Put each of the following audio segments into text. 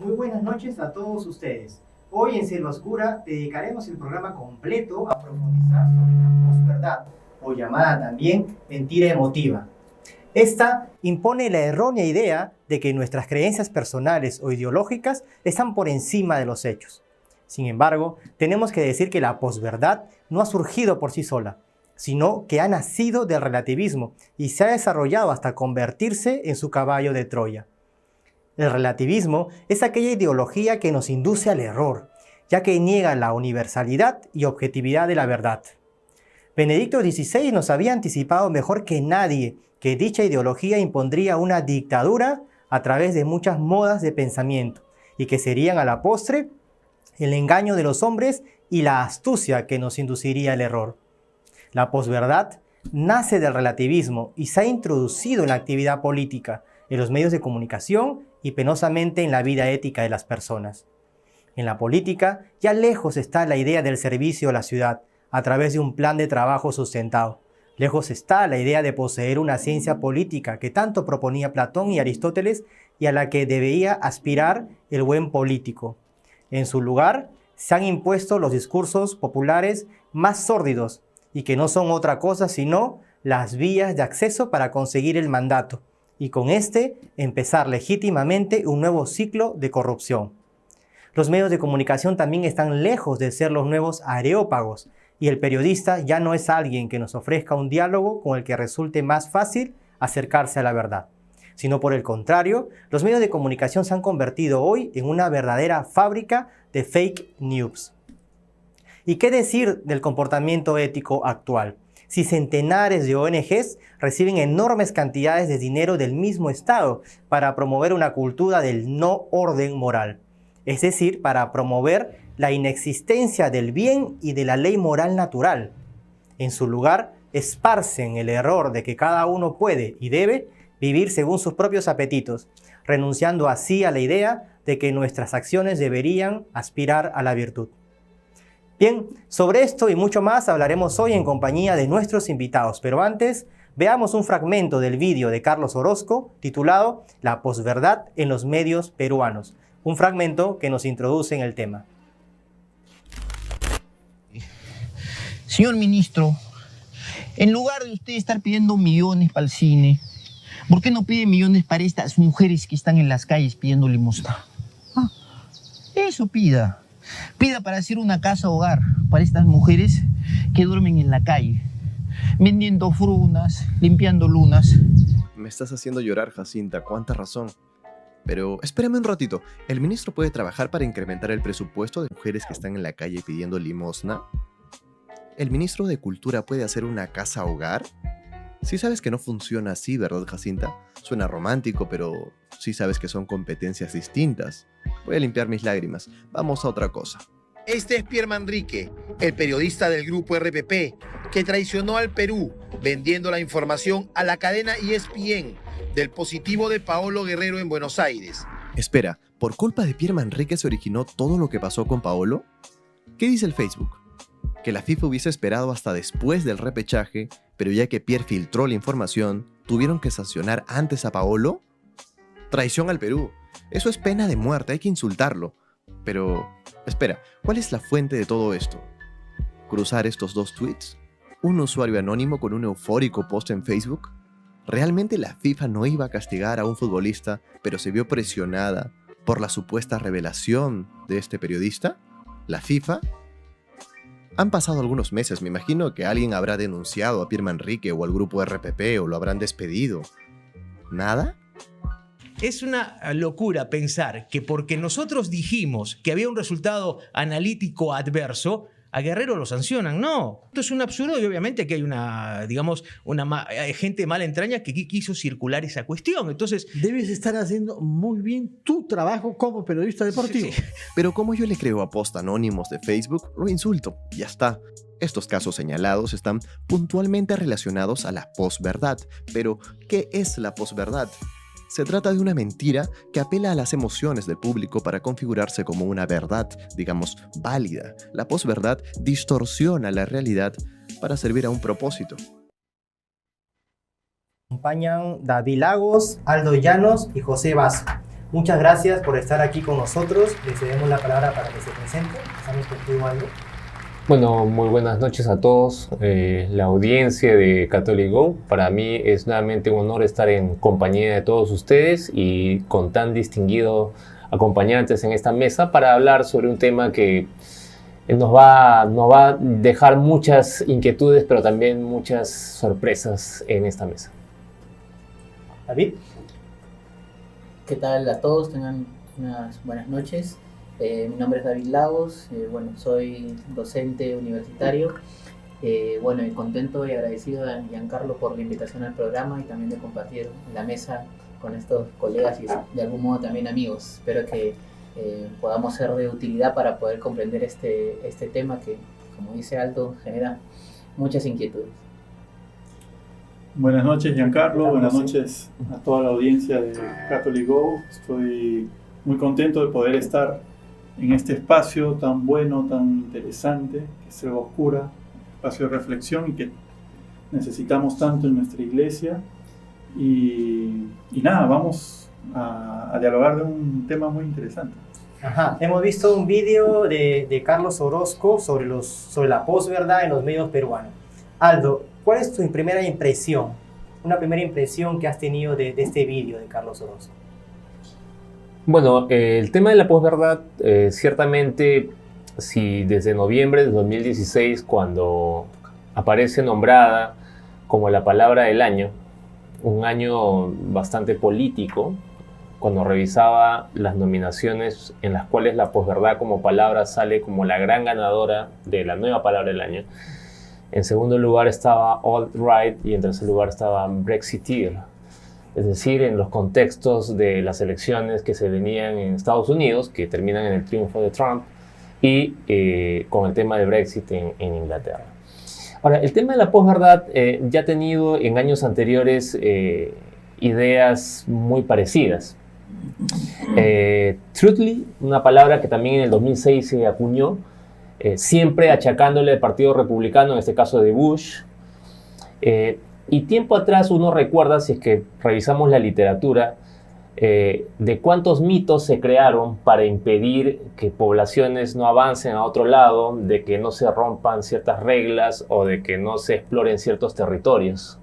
Muy buenas noches a todos ustedes. Hoy en Selva Oscura dedicaremos el programa completo a profundizar sobre la posverdad, o llamada también mentira emotiva. Esta impone la errónea idea de que nuestras creencias personales o ideológicas están por encima de los hechos. Sin embargo, tenemos que decir que la posverdad no ha surgido por sí sola, sino que ha nacido del relativismo y se ha desarrollado hasta convertirse en su caballo de Troya. El relativismo es aquella ideología que nos induce al error, ya que niega la universalidad y objetividad de la verdad. Benedicto XVI nos había anticipado mejor que nadie que dicha ideología impondría una dictadura a través de muchas modas de pensamiento y que serían a la postre el engaño de los hombres y la astucia que nos induciría al error. La posverdad nace del relativismo y se ha introducido en la actividad política, en los medios de comunicación y penosamente en la vida ética de las personas. En la política, ya lejos está la idea del servicio a la ciudad a través de un plan de trabajo sustentado. Lejos está la idea de poseer una ciencia política que tanto proponía Platón y Aristóteles y a la que debía aspirar el buen político. En su lugar, se han impuesto los discursos populares más sórdidos y que no son otra cosa sino las vías de acceso para conseguir el mandato y con este empezar legítimamente un nuevo ciclo de corrupción. Los medios de comunicación también están lejos de ser los nuevos areópagos y el periodista ya no es alguien que nos ofrezca un diálogo con el que resulte más fácil acercarse a la verdad, sino por el contrario, los medios de comunicación se han convertido hoy en una verdadera fábrica de fake news. ¿Y qué decir del comportamiento ético actual? Si centenares de ONGs reciben enormes cantidades de dinero del mismo Estado para promover una cultura del no orden moral, es decir, para promover la inexistencia del bien y de la ley moral natural. En su lugar, esparcen el error de que cada uno puede y debe vivir según sus propios apetitos, renunciando así a la idea de que nuestras acciones deberían aspirar a la virtud. Bien, sobre esto y mucho más hablaremos hoy en compañía de nuestros invitados, pero antes veamos un fragmento del vídeo de Carlos Orozco titulado La posverdad en los medios peruanos, un fragmento que nos introduce en el tema. Señor ministro, en lugar de usted estar pidiendo millones para el cine, ¿por qué no pide millones para estas mujeres que están en las calles pidiendo limosna? Eso pida. Pida para hacer una casa hogar para estas mujeres que duermen en la calle, vendiendo frunas, limpiando lunas. Me estás haciendo llorar, Jacinta, cuánta razón. Pero espérame un ratito, ¿el ministro puede trabajar para incrementar el presupuesto de mujeres que están en la calle pidiendo limosna? ¿El ministro de Cultura puede hacer una casa hogar? Sí sabes que no funciona así, ¿verdad, Jacinta? Suena romántico, pero sí sabes que son competencias distintas. Voy a limpiar mis lágrimas. Vamos a otra cosa. Este es Pierre Manrique, el periodista del grupo RPP, que traicionó al Perú vendiendo la información a la cadena ESPN del positivo de Paolo Guerrero en Buenos Aires. Espera, ¿por culpa de Pierre Manrique se originó todo lo que pasó con Paolo? ¿Qué dice el Facebook? Que la FIFA hubiese esperado hasta después del repechaje, pero ya que Pierre filtró la información, ¿tuvieron que sancionar antes a Paolo? Traición al Perú. Eso es pena de muerte, hay que insultarlo. Pero, espera, ¿cuál es la fuente de todo esto? ¿Cruzar estos dos tweets? ¿Un usuario anónimo con un eufórico post en Facebook? ¿Realmente la FIFA no iba a castigar a un futbolista, pero se vio presionada por la supuesta revelación de este periodista? ¿La FIFA? Han pasado algunos meses, me imagino que alguien habrá denunciado a Pierre Manrique o al grupo RPP o lo habrán despedido. ¿Nada? Es una locura pensar que porque nosotros dijimos que había un resultado analítico adverso, a Guerrero lo sancionan. No, esto es un absurdo y obviamente que hay hay gente de mala entraña que quiso circular esa cuestión. Entonces, debes estar haciendo muy bien tu trabajo como periodista deportivo. Sí. Pero como yo le creo a post anónimos de Facebook, lo insulto. Ya está. Estos casos señalados están puntualmente relacionados a la posverdad. Pero, ¿qué es la posverdad? Se trata de una mentira que apela a las emociones del público para configurarse como una verdad, digamos, válida. La posverdad distorsiona la realidad para servir a un propósito. Acompañan David Lagos, Aldo Llanos y José Basso. Muchas gracias por estar aquí con nosotros. Le cedemos la palabra para que se presente. Empezamos contigo, Aldo. Bueno, muy buenas noches a todos. La audiencia de Catholic Go, para mí es nuevamente un honor estar en compañía de todos ustedes y con tan distinguidos acompañantes en esta mesa para hablar sobre un tema que nos va a dejar muchas inquietudes, pero también muchas sorpresas en esta mesa. David. ¿Qué tal a todos? Tengan unas buenas noches. Mi nombre es David Lagos, soy docente universitario. Y contento y agradecido a Giancarlo por la invitación al programa y también de compartir la mesa con estos colegas y de algún modo también amigos. Espero que podamos ser de utilidad para poder comprender este tema que, como dice Aldo, genera muchas inquietudes. Buenas noches, Giancarlo. Buenas noches a toda la audiencia de Catholic Go. Estoy muy contento de poder estar en este espacio tan bueno, tan interesante, que es Selva Oscura, espacio de reflexión y que necesitamos tanto en nuestra iglesia. Y nada, vamos a dialogar de un tema muy interesante. Ajá. Hemos visto un vídeo de Carlos Orozco sobre la posverdad en los medios peruanos. Aldo, ¿cuál es tu primera impresión? Una primera impresión que has tenido de este vídeo de Carlos Orozco. Bueno, el tema de la posverdad, ciertamente, si desde noviembre de 2016, cuando aparece nombrada como la palabra del año, un año bastante político, cuando revisaba las nominaciones en las cuales la posverdad como palabra sale como la gran ganadora de la nueva palabra del año. En segundo lugar estaba alt-right y en tercer lugar estaba Brexiteer. Es decir, en los contextos de las elecciones que se venían en Estados Unidos, que terminan en el triunfo de Trump, y con el tema de Brexit en Inglaterra. Ahora, el tema de la posverdad ya ha tenido en años anteriores ideas muy parecidas. Truthfully, una palabra que también en el 2006 se acuñó, siempre achacándole al Partido Republicano, en este caso de Bush. Y tiempo atrás uno recuerda, si es que revisamos la literatura, de cuántos mitos se crearon para impedir que poblaciones no avancen a otro lado, de que no se rompan ciertas reglas o de que no se exploren ciertos territorios.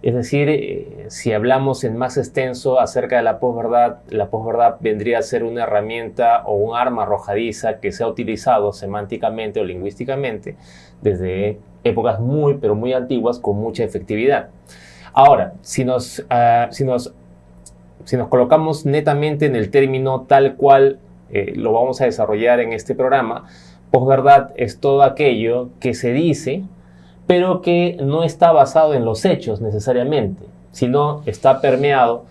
Es decir, si hablamos en más extenso acerca de la posverdad vendría a ser una herramienta o un arma arrojadiza que se ha utilizado semánticamente o lingüísticamente desde épocas muy, pero muy antiguas con mucha efectividad. Ahora, si nos colocamos netamente en el término tal cual lo vamos a desarrollar en este programa, posverdad es todo aquello que se dice, pero que no está basado en los hechos necesariamente, sino está permeado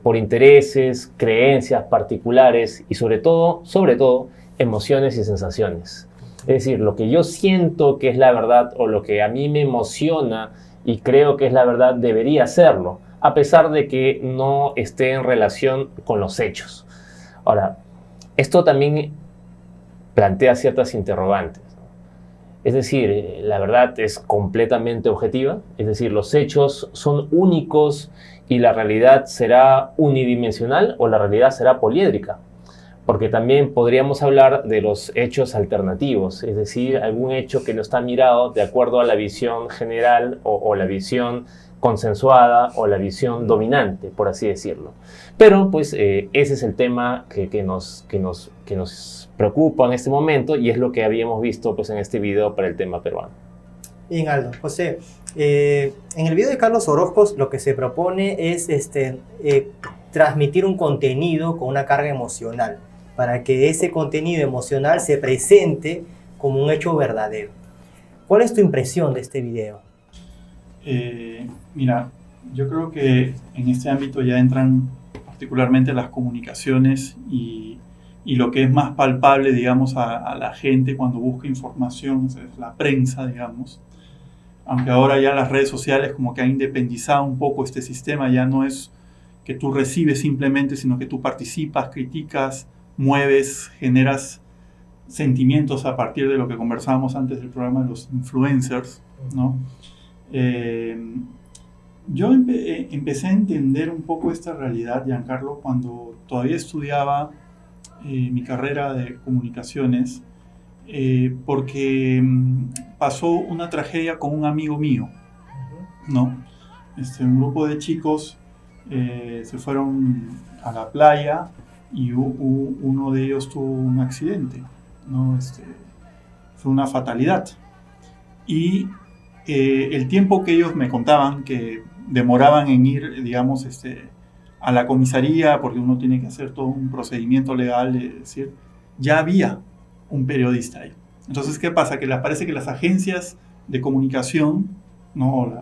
por intereses, creencias particulares y sobre todo, emociones y sensaciones. Es decir, lo que yo siento que es la verdad o lo que a mí me emociona y creo que es la verdad debería serlo, a pesar de que no esté en relación con los hechos. Ahora, esto también plantea ciertas interrogantes. Es decir, la verdad es completamente objetiva, es decir, los hechos son únicos y la realidad será unidimensional o la realidad será poliédrica. Porque también podríamos hablar de los hechos alternativos, es decir, algún hecho que no está mirado de acuerdo a la visión general o la visión consensuada o la visión dominante, por así decirlo. Pero pues ese es el tema que nos preocupa en este momento y es lo que habíamos visto pues, en este video para el tema peruano. Bien, Aldo. José, en el video de Carlos Orozco lo que se propone es transmitir un contenido con una carga emocional para que ese contenido emocional se presente como un hecho verdadero. ¿Cuál es tu impresión de este video? Mira, yo creo que en este ámbito ya entran particularmente las comunicaciones y lo que es más palpable, digamos, a la gente cuando busca información, o sea, es la prensa, digamos. Aunque ahora ya las redes sociales como que han independizado un poco este sistema, ya no es que tú recibes simplemente, sino que tú participas, criticas, mueves, generas sentimientos a partir de lo que conversábamos antes del programa de los influencers, ¿no? Yo empecé a entender un poco esta realidad, Giancarlo, cuando todavía estudiaba mi carrera de comunicaciones, porque pasó una tragedia con un amigo mío, ¿no? Un grupo de chicos se fueron a la playa y uno de ellos tuvo un accidente, ¿no? Fue una fatalidad. Y el tiempo que ellos me contaban que demoraban en ir, digamos, a la comisaría, porque uno tiene que hacer todo un procedimiento legal, es decir, ya había un periodista ahí. Entonces, ¿qué pasa? Que parece que las agencias de comunicación, ¿no?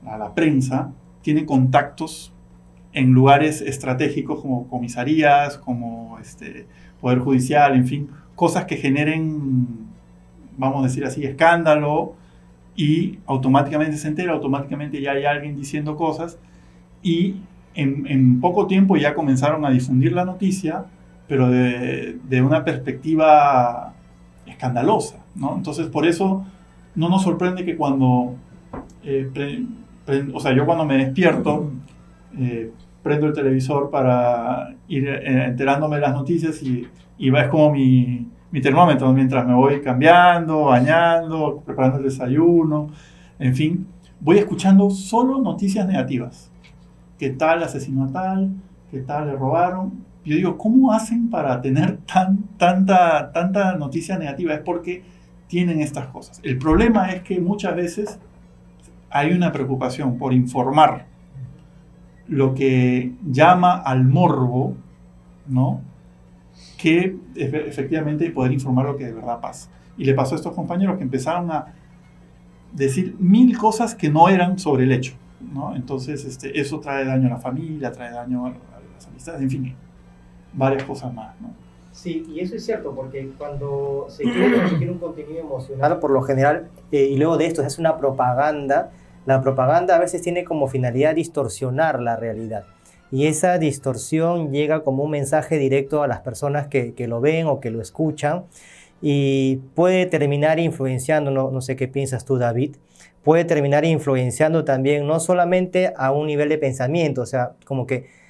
La prensa, tiene contactos en lugares estratégicos como comisarías, como Poder Judicial, en fin, cosas que generen, vamos a decir así, escándalo, y automáticamente se entera, automáticamente ya hay alguien diciendo cosas, y en poco tiempo ya comenzaron a difundir la noticia, pero de una perspectiva escandalosa, ¿no? Entonces, por eso no nos sorprende que cuando, yo cuando me despierto, prendo el televisor para ir enterándome de las noticias y va, es como mi termómetro mientras me voy cambiando, bañando, preparando el desayuno, en fin, voy escuchando solo noticias negativas. ¿Qué tal asesinó a tal? ¿Qué tal le robaron? Yo digo, ¿cómo hacen para tener tanta noticia negativa? Es porque tienen estas cosas. El problema es que muchas veces hay una preocupación por informar lo que llama al morbo, ¿no? Que efectivamente poder informar lo que de verdad pasa. Y le pasó a estos compañeros que empezaron a decir 1000 cosas que no eran sobre el hecho, ¿no? Entonces eso trae daño a la familia, trae daño a las amistades, en fin, varias cosas más, ¿no? Sí, y eso es cierto, porque cuando se quiere transmitir un contenido emocional, por lo general, y luego de esto se hace una propaganda, la propaganda a veces tiene como finalidad distorsionar la realidad. Y esa distorsión llega como un mensaje directo a las personas que lo ven o que lo escuchan, y puede terminar influenciando, no sé qué piensas tú, David, puede terminar influenciando también no solamente a un nivel de pensamiento, o sea, como que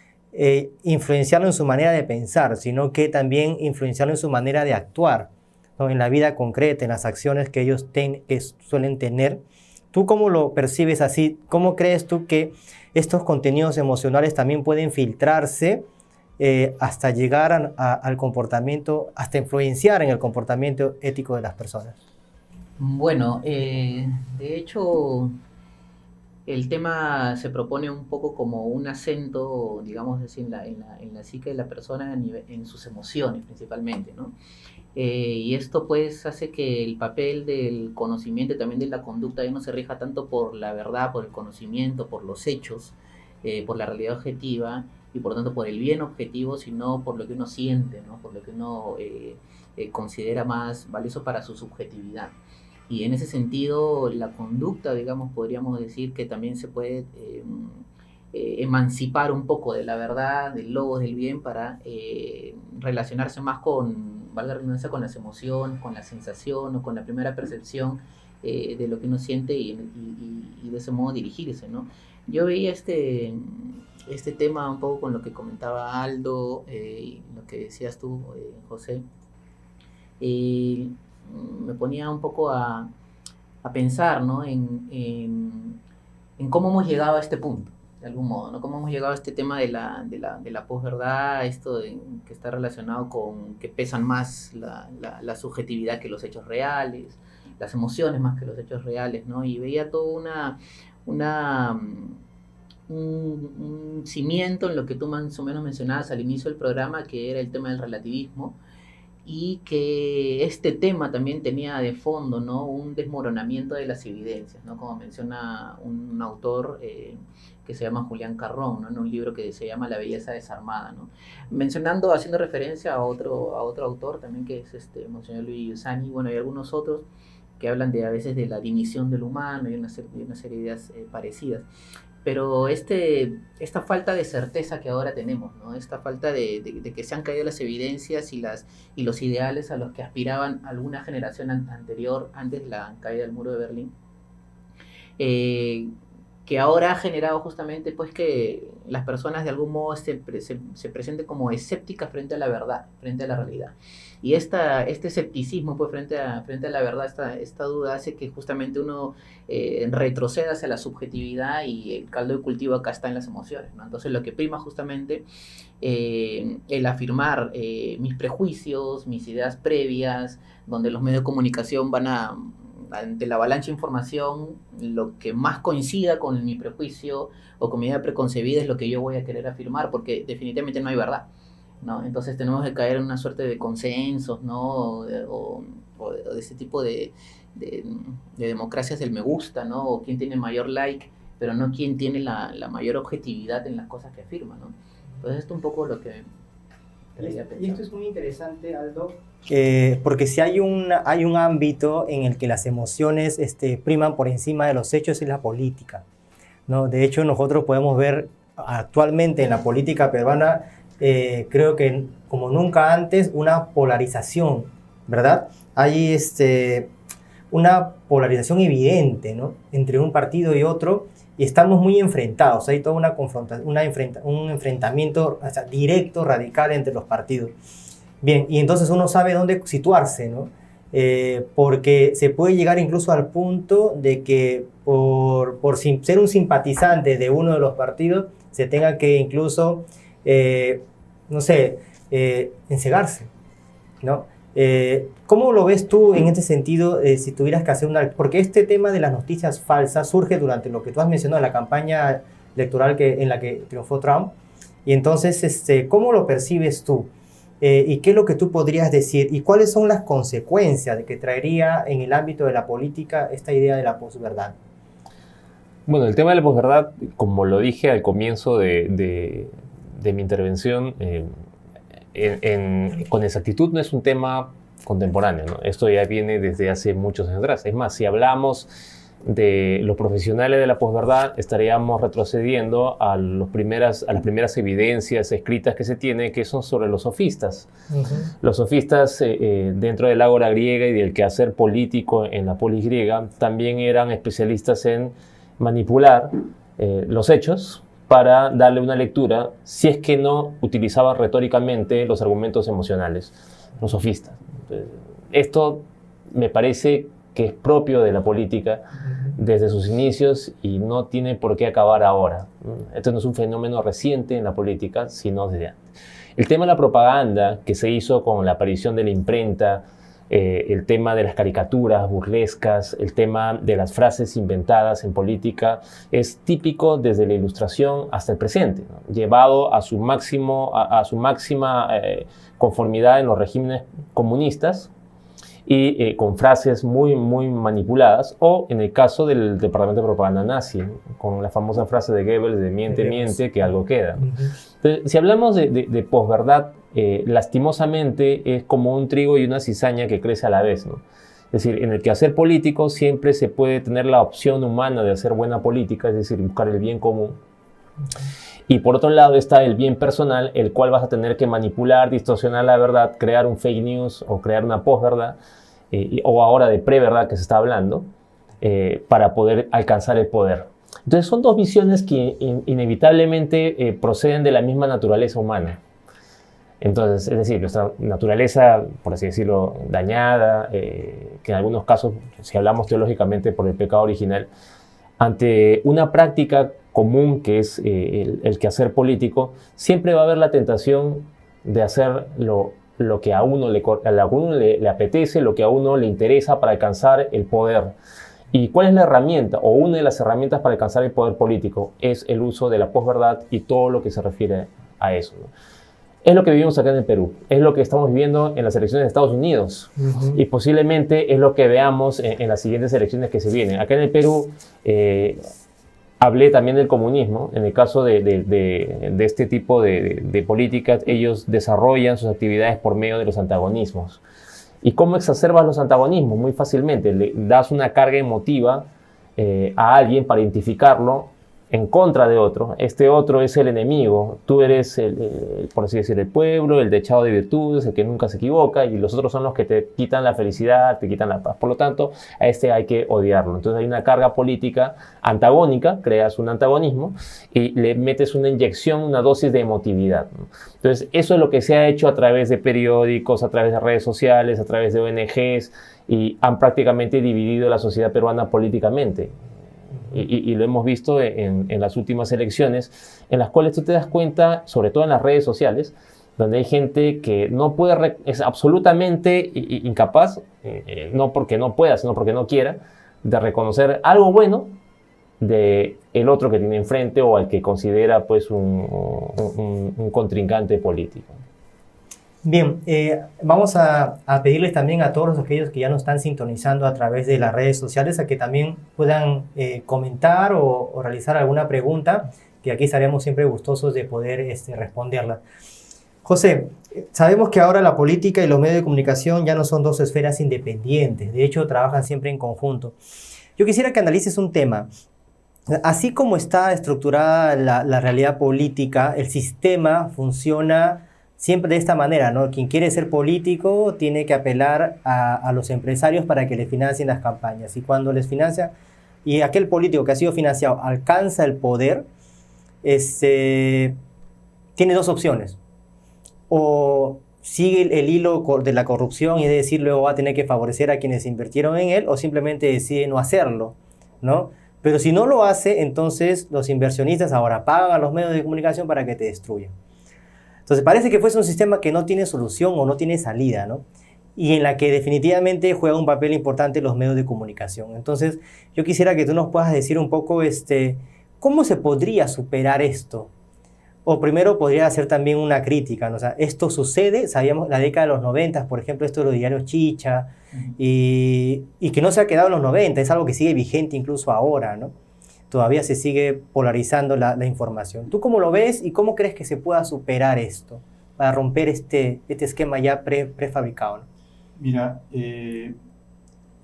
influenciarlo en su manera de pensar, sino que también influenciarlo en su manera de actuar, ¿no? En la vida concreta, en las acciones que ellos que suelen tener. ¿Tú cómo lo percibes así? ¿Cómo crees tú que estos contenidos emocionales también pueden filtrarse hasta llegar al comportamiento, hasta influenciar en el comportamiento ético de las personas? Bueno, de hecho, el tema se propone un poco como un acento, digamos así, en la psique de la persona, en sus emociones principalmente, ¿no? Y esto pues hace que el papel del conocimiento y también de la conducta ya no se rija tanto por la verdad, por el conocimiento, por los hechos, por la realidad objetiva y por tanto por el bien objetivo, sino por lo que uno siente, ¿no? Por lo que uno considera más valioso para su subjetividad. Y en ese sentido, la conducta, digamos, podríamos decir que también se puede emancipar un poco de la verdad, del logos, del bien, para relacionarse más con, valga la redundancia, con las emociones, con la sensación o con la primera percepción de lo que uno siente y de ese modo dirigirse, ¿no? Yo veía este tema un poco con lo que comentaba Aldo y lo que decías tú, José. Me ponía un poco a pensar, ¿no? en cómo hemos llegado a este punto, de algún modo, ¿no? Cómo hemos llegado a este tema de la posverdad, esto que está relacionado con que pesan más la subjetividad que los hechos reales, las emociones más que los hechos reales, ¿no? Y veía todo un cimiento en lo que tú más o menos mencionabas al inicio del programa, que era el tema del relativismo, y que este tema también tenía de fondo, ¿no? Un desmoronamiento de las evidencias, ¿no? Como menciona un autor que se llama Julián Carrón, ¿no? En un libro que se llama La belleza desarmada, ¿no? Haciendo referencia a otro autor también, que es Monseñor Luis Giussani, bueno, y algunos otros que hablan a veces de la dimisión del humano y una serie de ideas parecidas. Pero esta falta de certeza que ahora tenemos, ¿no? Esta falta de que se han caído las evidencias y los ideales a los que aspiraban alguna generación anterior, antes de la caída del muro de Berlín, que ahora ha generado justamente pues que las personas de algún modo se presenten como escépticas frente a la verdad, frente a la realidad. Y este escepticismo pues frente a la verdad, esta duda hace que justamente uno retroceda hacia la subjetividad, y el caldo de cultivo acá está en las emociones, ¿no? Entonces lo que prima justamente el afirmar mis prejuicios, mis ideas previas, donde los medios de comunicación van ante la avalancha de información, lo que más coincida con mi prejuicio o con mi idea preconcebida es lo que yo voy a querer afirmar, porque definitivamente no hay verdad, ¿no? Entonces tenemos que caer en una suerte de consensos, ¿no? O de ese tipo de democracias del me gusta, ¿no? O quién tiene mayor like, pero no quién tiene la mayor objetividad en las cosas que afirma, ¿no? Entonces esto es un poco lo que y esto es muy interesante, Aldo, porque si hay un ámbito en el que las emociones priman por encima de los hechos, es la política, ¿no? De hecho, nosotros podemos ver actualmente en la política peruana, creo que como nunca antes, una polarización, ¿verdad? Hay una polarización evidente, ¿no? Entre un partido y otro, y estamos muy enfrentados. Hay toda una confrontación, un enfrentamiento, o sea, directo, radical entre los partidos. Bien, y entonces uno sabe dónde situarse, ¿no? Porque se puede llegar incluso al punto de que por ser un simpatizante de uno de los partidos se tenga que incluso, no sé, encegarse, ¿no? ¿Cómo lo ves tú en este sentido, si tuvieras que hacer una... Porque este tema de las noticias falsas surge durante lo que tú has mencionado, la campaña electoral en la que triunfó Trump, y entonces, ¿cómo lo percibes tú? ¿Y qué es lo que tú podrías decir? ¿Y cuáles son las consecuencias de que traería en el ámbito de la política esta idea de la posverdad? Bueno, el tema de la posverdad, como lo dije al comienzo de mi intervención, con exactitud no es un tema contemporáneo, ¿no? Esto ya viene desde hace muchos años atrás. Es más, si hablamos de los profesionales de la posverdad, estaríamos retrocediendo a las primeras evidencias escritas que se tiene, que son sobre los sofistas. Los sofistas, dentro del ágora griega y del quehacer político en la polis griega, también eran especialistas en manipular los hechos para darle una lectura, si es que no utilizaban retóricamente los argumentos emocionales, los sofistas. Esto me parece que es propio de la política desde sus inicios y no tiene por qué acabar ahora. Esto no es un fenómeno reciente en la política, sino desde antes. El tema de la propaganda que se hizo con la aparición de la imprenta, el tema de las caricaturas burlescas, el tema de las frases inventadas en política, es típico desde la Ilustración hasta el presente, ¿no? Llevado a su máxima conformidad en los regímenes comunistas y con frases muy manipuladas, o en el caso del departamento de propaganda nazi, ¿no? Con la famosa frase de Goebbels de miente, que algo queda. Entonces, si hablamos de posverdad, lastimosamente es como un trigo y una cizaña que crece a la vez, ¿no? Es decir, en el quehacer político siempre se puede tener la opción humana de hacer buena política, es decir, buscar el bien común. Y por otro lado está el bien personal, el cual vas a tener que manipular, distorsionar la verdad, crear un fake news o crear una posverdad, o ahora de preverdad que se está hablando, para poder alcanzar el poder. Entonces son dos visiones que inevitablemente proceden de la misma naturaleza humana. Entonces, es decir, nuestra naturaleza, por así decirlo, dañada, que en algunos casos, si hablamos teológicamente por el pecado original, ante una práctica común que es el quehacer político, siempre va a haber la tentación de hacer lo que a uno le apetece, lo que a uno le interesa para alcanzar el poder. ¿Y cuál es la herramienta, o una de las herramientas para alcanzar el poder político? Es el uso de la posverdad y todo lo que se refiere a eso, ¿no? Es lo que vivimos acá en el Perú, es lo que estamos viviendo en las elecciones de Estados Unidos, y posiblemente es lo que veamos en las siguientes elecciones que se vienen. Acá en el Perú hablé también del comunismo. En el caso de este tipo de políticas, ellos desarrollan sus actividades por medio de los antagonismos. ¿Y cómo exacerbas los antagonismos? Muy fácilmente, le das una carga emotiva a alguien para identificarlo en contra de otro, este otro es el enemigo, tú eres, por así decir, el pueblo, el dechado de virtudes, el que nunca se equivoca, y los otros son los que te quitan la felicidad, te quitan la paz. Por lo tanto, a este hay que odiarlo. Entonces hay una carga política antagónica, creas un antagonismo y le metes una inyección, una dosis de emotividad, ¿no? Entonces eso es lo que se ha hecho a través de periódicos, a través de redes sociales, a través de ONGs, y han prácticamente dividido la sociedad peruana políticamente. Y lo hemos visto en las últimas elecciones, en las cuales tú te das cuenta, sobre todo en las redes sociales, donde hay gente que no puede, es absolutamente incapaz, no porque no pueda, sino porque no quiera, de reconocer algo bueno de el otro que tiene enfrente o al que considera pues un contrincante político. Bien, vamos a pedirles también a todos aquellos que ya nos están sintonizando a través de las redes sociales a que también puedan comentar o realizar alguna pregunta, que aquí estaremos siempre gustosos de poder responderla. José, sabemos que ahora la política y los medios de comunicación ya no son dos esferas independientes, de hecho trabajan siempre en conjunto. Yo quisiera que analices un tema. Así como está estructurada la realidad política, el sistema funciona siempre de esta manera, ¿no? Quien quiere ser político tiene que apelar a los empresarios para que le financien las campañas. Y cuando les financia, y aquel político que ha sido financiado alcanza el poder, tiene dos opciones. O sigue el hilo de la corrupción y es decir, luego va a tener que favorecer a quienes invirtieron en él, o simplemente decide no hacerlo, ¿no? Pero si no lo hace, entonces los inversionistas ahora pagan a los medios de comunicación para que te destruyan. Entonces parece que fuese un sistema que no tiene solución o no tiene salida, ¿no? Y en la que definitivamente juega un papel importante los medios de comunicación. Entonces yo quisiera que tú nos puedas decir un poco cómo se podría superar esto. O primero podría hacer también una crítica, ¿no? O sea, esto sucede, sabíamos, la década de los 90, por ejemplo, esto de los diarios Chicha, y que no se ha quedado en los 90, es algo que sigue vigente incluso ahora, ¿no? Todavía se sigue polarizando la información. ¿Tú cómo lo ves y cómo crees que se pueda superar esto para romper este esquema ya prefabricado, ¿no? Mira,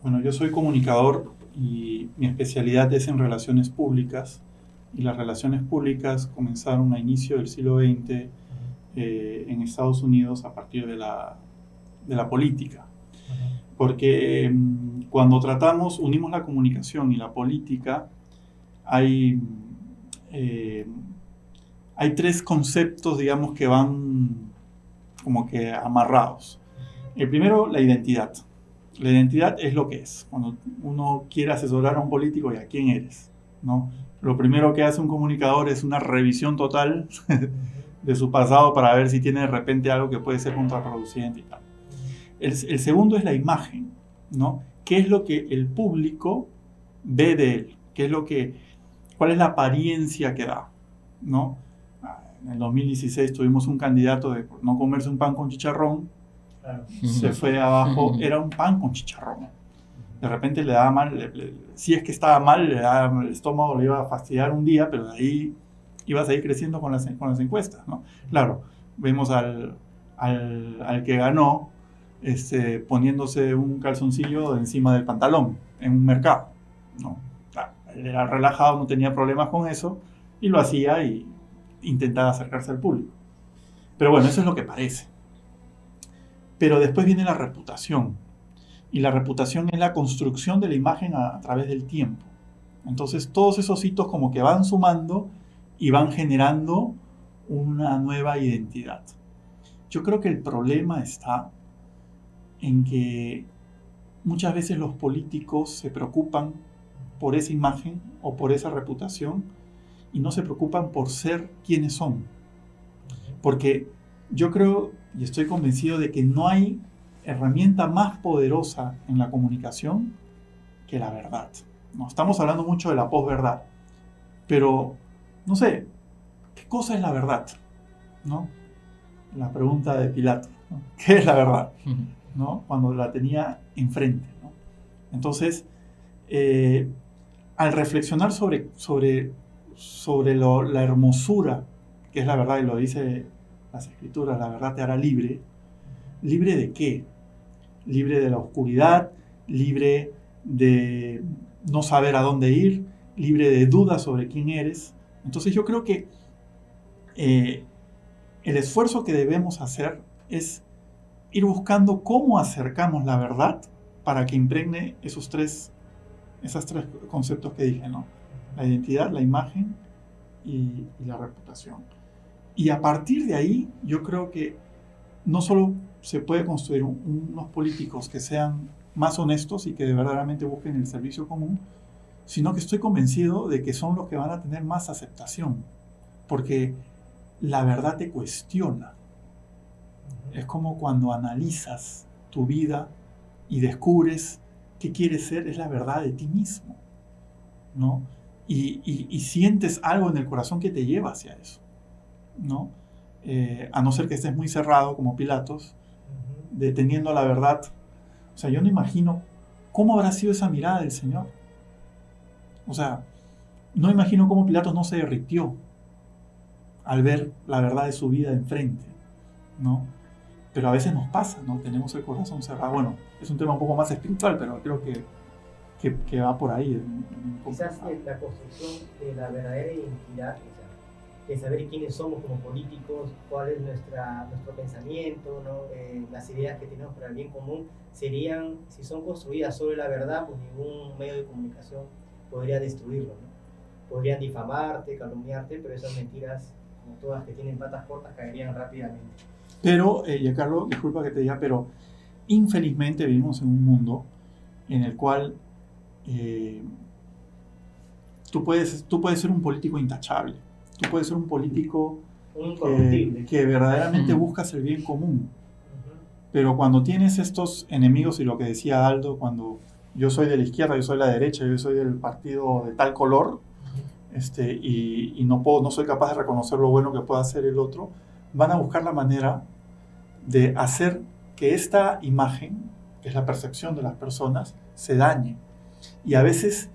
bueno, yo soy comunicador y mi especialidad es en relaciones públicas, y las relaciones públicas comenzaron a inicio del siglo XX en Estados Unidos a partir de la política. Porque cuando unimos la comunicación y la política, hay tres conceptos, digamos, que van como que amarrados. El primero, la identidad. La identidad es lo que es. Cuando uno quiere asesorar a un político, ¿y a quién eres? ¿No? Lo primero que hace un comunicador es una revisión total de su pasado para ver si tiene de repente algo que puede ser contraproducente y tal. El segundo es la imagen, ¿no? ¿Qué es lo que el público ve de él? ¿Cuál es la apariencia que da? ¿No? En el 2016 tuvimos un candidato de no comerse un pan con chicharrón, claro. Se fue abajo, era un pan con chicharrón. De repente le daba mal, si es que estaba mal, le daba el estómago, le iba a fastidiar un día, pero de ahí iba a seguir creciendo con las encuestas, ¿no? Claro, vemos al que ganó poniéndose un calzoncillo encima del pantalón en un mercado, ¿no? Claro, él era relajado, no tenía problemas con eso, y lo hacía y intentaba acercarse al público. Pero bueno, eso es lo que parece. Pero después viene la reputación. Y la reputación es la construcción de la imagen a través del tiempo. Entonces todos esos hitos como que van sumando y van generando una nueva identidad. Yo creo que el problema está en que muchas veces los políticos se preocupan por esa imagen o por esa reputación y no se preocupan por ser quienes son. Porque yo creo y estoy convencido de que no hay herramienta más poderosa en la comunicación que la verdad. No, estamos hablando mucho de la posverdad, pero no sé, ¿qué cosa es la verdad? ¿No? La pregunta de Pilato, ¿no? ¿Qué es la verdad? ¿No? Cuando la tenía enfrente, ¿no? Entonces, al reflexionar sobre la hermosura que es la verdad, y lo dice las escrituras, la verdad te hará libre. ¿Libre de qué? Libre de la oscuridad, libre de no saber a dónde ir, libre de dudas sobre quién eres. Entonces yo creo que el esfuerzo que debemos hacer es ir buscando cómo acercamos la verdad para que impregne esos tres conceptos que dije, ¿no? La identidad, la imagen y la reputación. Y a partir de ahí, yo creo que no solo se puede construir unos políticos que sean más honestos y que verdaderamente busquen el servicio común, sino que estoy convencido de que son los que van a tener más aceptación, porque la verdad te cuestiona. Es como cuando analizas tu vida y descubres qué quieres ser, es la verdad de ti mismo, ¿no? Y sientes algo en el corazón que te lleva hacia eso, ¿no? A no ser que estés muy cerrado, como Pilatos, deteniendo la verdad. O sea, yo no imagino cómo habrá sido esa mirada del Señor. O sea, no imagino cómo Pilatos no se derritió al ver la verdad de su vida enfrente, ¿no? Pero a veces nos pasa, ¿no? Tenemos el corazón cerrado. Bueno, es un tema un poco más espiritual, pero creo que va por ahí. Quizás la construcción de la verdadera identidad, o sea, de saber quiénes somos como políticos, cuál es nuestro pensamiento, ¿no? Las ideas que tenemos para el bien común, serían, si son construidas sobre la verdad, pues ningún medio de comunicación podría destruirlo, ¿no? Podrían difamarte, calumniarte, pero esas mentiras, como todas que tienen patas cortas, caerían rápidamente. Pero, Giancarlo, disculpa que te diga, pero infelizmente vivimos en un mundo en el cual tú puedes ser un político intachable, tú puedes ser un político que verdaderamente buscas el bien común, pero cuando tienes estos enemigos, y lo que decía Aldo, cuando yo soy de la izquierda, yo soy de la derecha, yo soy del partido de tal color, y no soy capaz de reconocer lo bueno que pueda hacer el otro, van a buscar la manera de hacer que esta imagen, que es la percepción de las personas, se dañe. Y a veces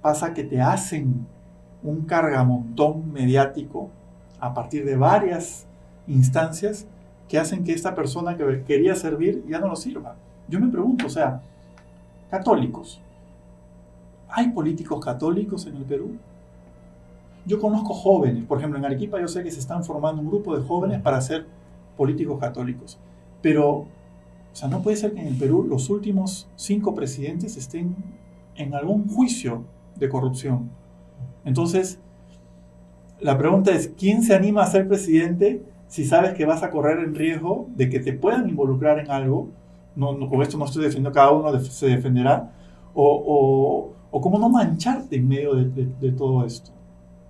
pasa que te hacen un cargamontón mediático a partir de varias instancias que hacen que esta persona que quería servir ya no lo sirva. Yo me pregunto, o sea, católicos, ¿hay políticos católicos en el Perú? Yo conozco jóvenes, por ejemplo, en Arequipa yo sé que se están formando un grupo de jóvenes para ser políticos católicos, pero, o sea, no puede ser que en el Perú los últimos 5 presidentes estén en algún juicio de corrupción. Entonces, la pregunta es, ¿quién se anima a ser presidente si sabes que vas a correr el riesgo de que te puedan involucrar en algo? Con esto no estoy defendiendo, cada uno se defenderá, o cómo no mancharte en medio de todo esto,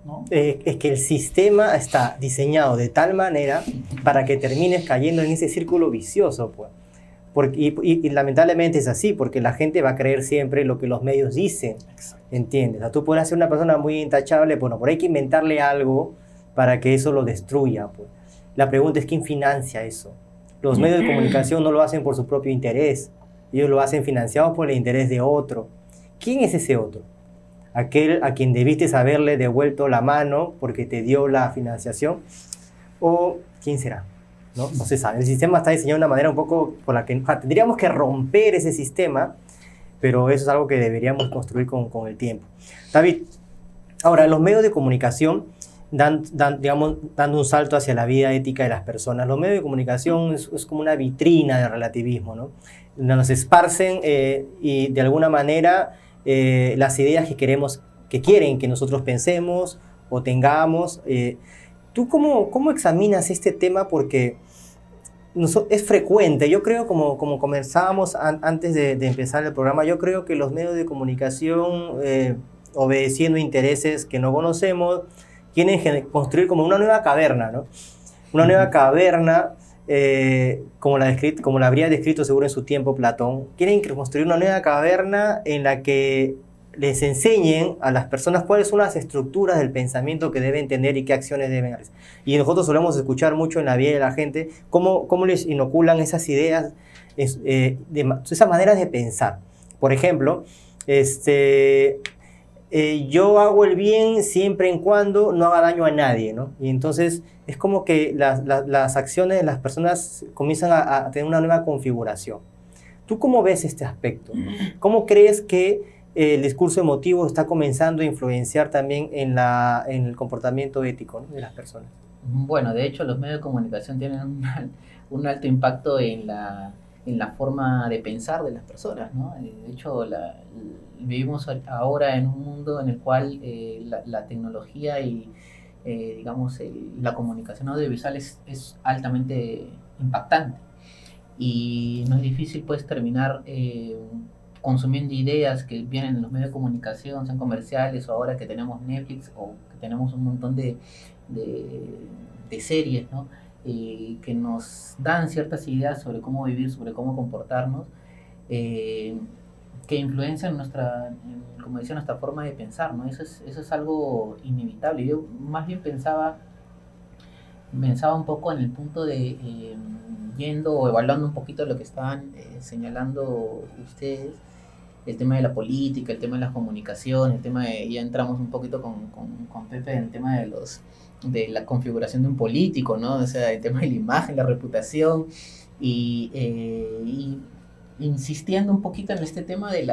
¿no? Es que el sistema está diseñado de tal manera para que termines cayendo en ese círculo vicioso, pues. Y lamentablemente es así, porque la gente va a creer siempre lo que los medios dicen. Exacto. ¿Entiendes? O sea, tú puedes ser una persona muy intachable, bueno, por ahí hay que inventarle algo para que eso lo destruya, pues. La pregunta es, ¿quién financia eso? Los medios de comunicación no lo hacen por su propio interés, ellos lo hacen financiados por el interés de otro. ¿Quién es ese otro? Aquel a quien debiste haberle devuelto la mano porque te dio la financiación, o quién será, ¿no? No se sabe. El sistema está diseñado de una manera un poco por la que tendríamos que romper ese sistema, pero eso es algo que deberíamos construir con el tiempo. David, ahora, los medios de comunicación dando un salto hacia la vida ética de las personas. Los medios de comunicación es como una vitrina de relativismo, ¿no? Nos esparcen y de alguna manera las ideas que quieren que nosotros pensemos o tengamos. ¿Tú cómo examinas este tema? Porque es frecuente. Yo creo, como conversábamos antes de empezar el programa, yo creo que los medios de comunicación, obedeciendo intereses que no conocemos, quieren construir como una nueva caverna, ¿no? Una nueva caverna, como la habría descrito seguro en su tiempo Platón. Quieren construir una nueva caverna en la que les enseñen a las personas cuáles son las estructuras del pensamiento que deben tener y qué acciones deben hacer. Y nosotros solemos escuchar mucho en la vida de la gente cómo les inoculan esas ideas, esas maneras de pensar. Por ejemplo, yo hago el bien siempre en cuando no haga daño a nadie, ¿no? Y entonces es como que las acciones de las personas comienzan a tener una nueva configuración. ¿Tú cómo ves este aspecto? ¿Cómo crees que el discurso emotivo está comenzando a influenciar también en el comportamiento ético, ¿no?, de las personas. Bueno, de hecho los medios de comunicación tienen un alto impacto en la forma de pensar de las personas, ¿no? De hecho, vivimos ahora en un mundo en el cual la tecnología y, digamos, la comunicación audiovisual es altamente impactante. Y no es difícil, pues, terminar consumiendo ideas que vienen en los medios de comunicación, sean comerciales, o ahora que tenemos Netflix, o que tenemos un montón de series, ¿no?, que nos dan ciertas ideas sobre cómo vivir, sobre cómo comportarnos, que influencian como decía, nuestra forma de pensar, ¿no? Eso es algo inevitable. Yo más bien pensaba un poco en el punto de, yendo o evaluando un poquito lo que estaban señalando ustedes, el tema de la política, el tema de las comunicaciones, ya entramos un poquito con Pepe en el tema de la configuración de un político, ¿no? O sea, el tema de la imagen, la reputación, y insistiendo un poquito en este tema del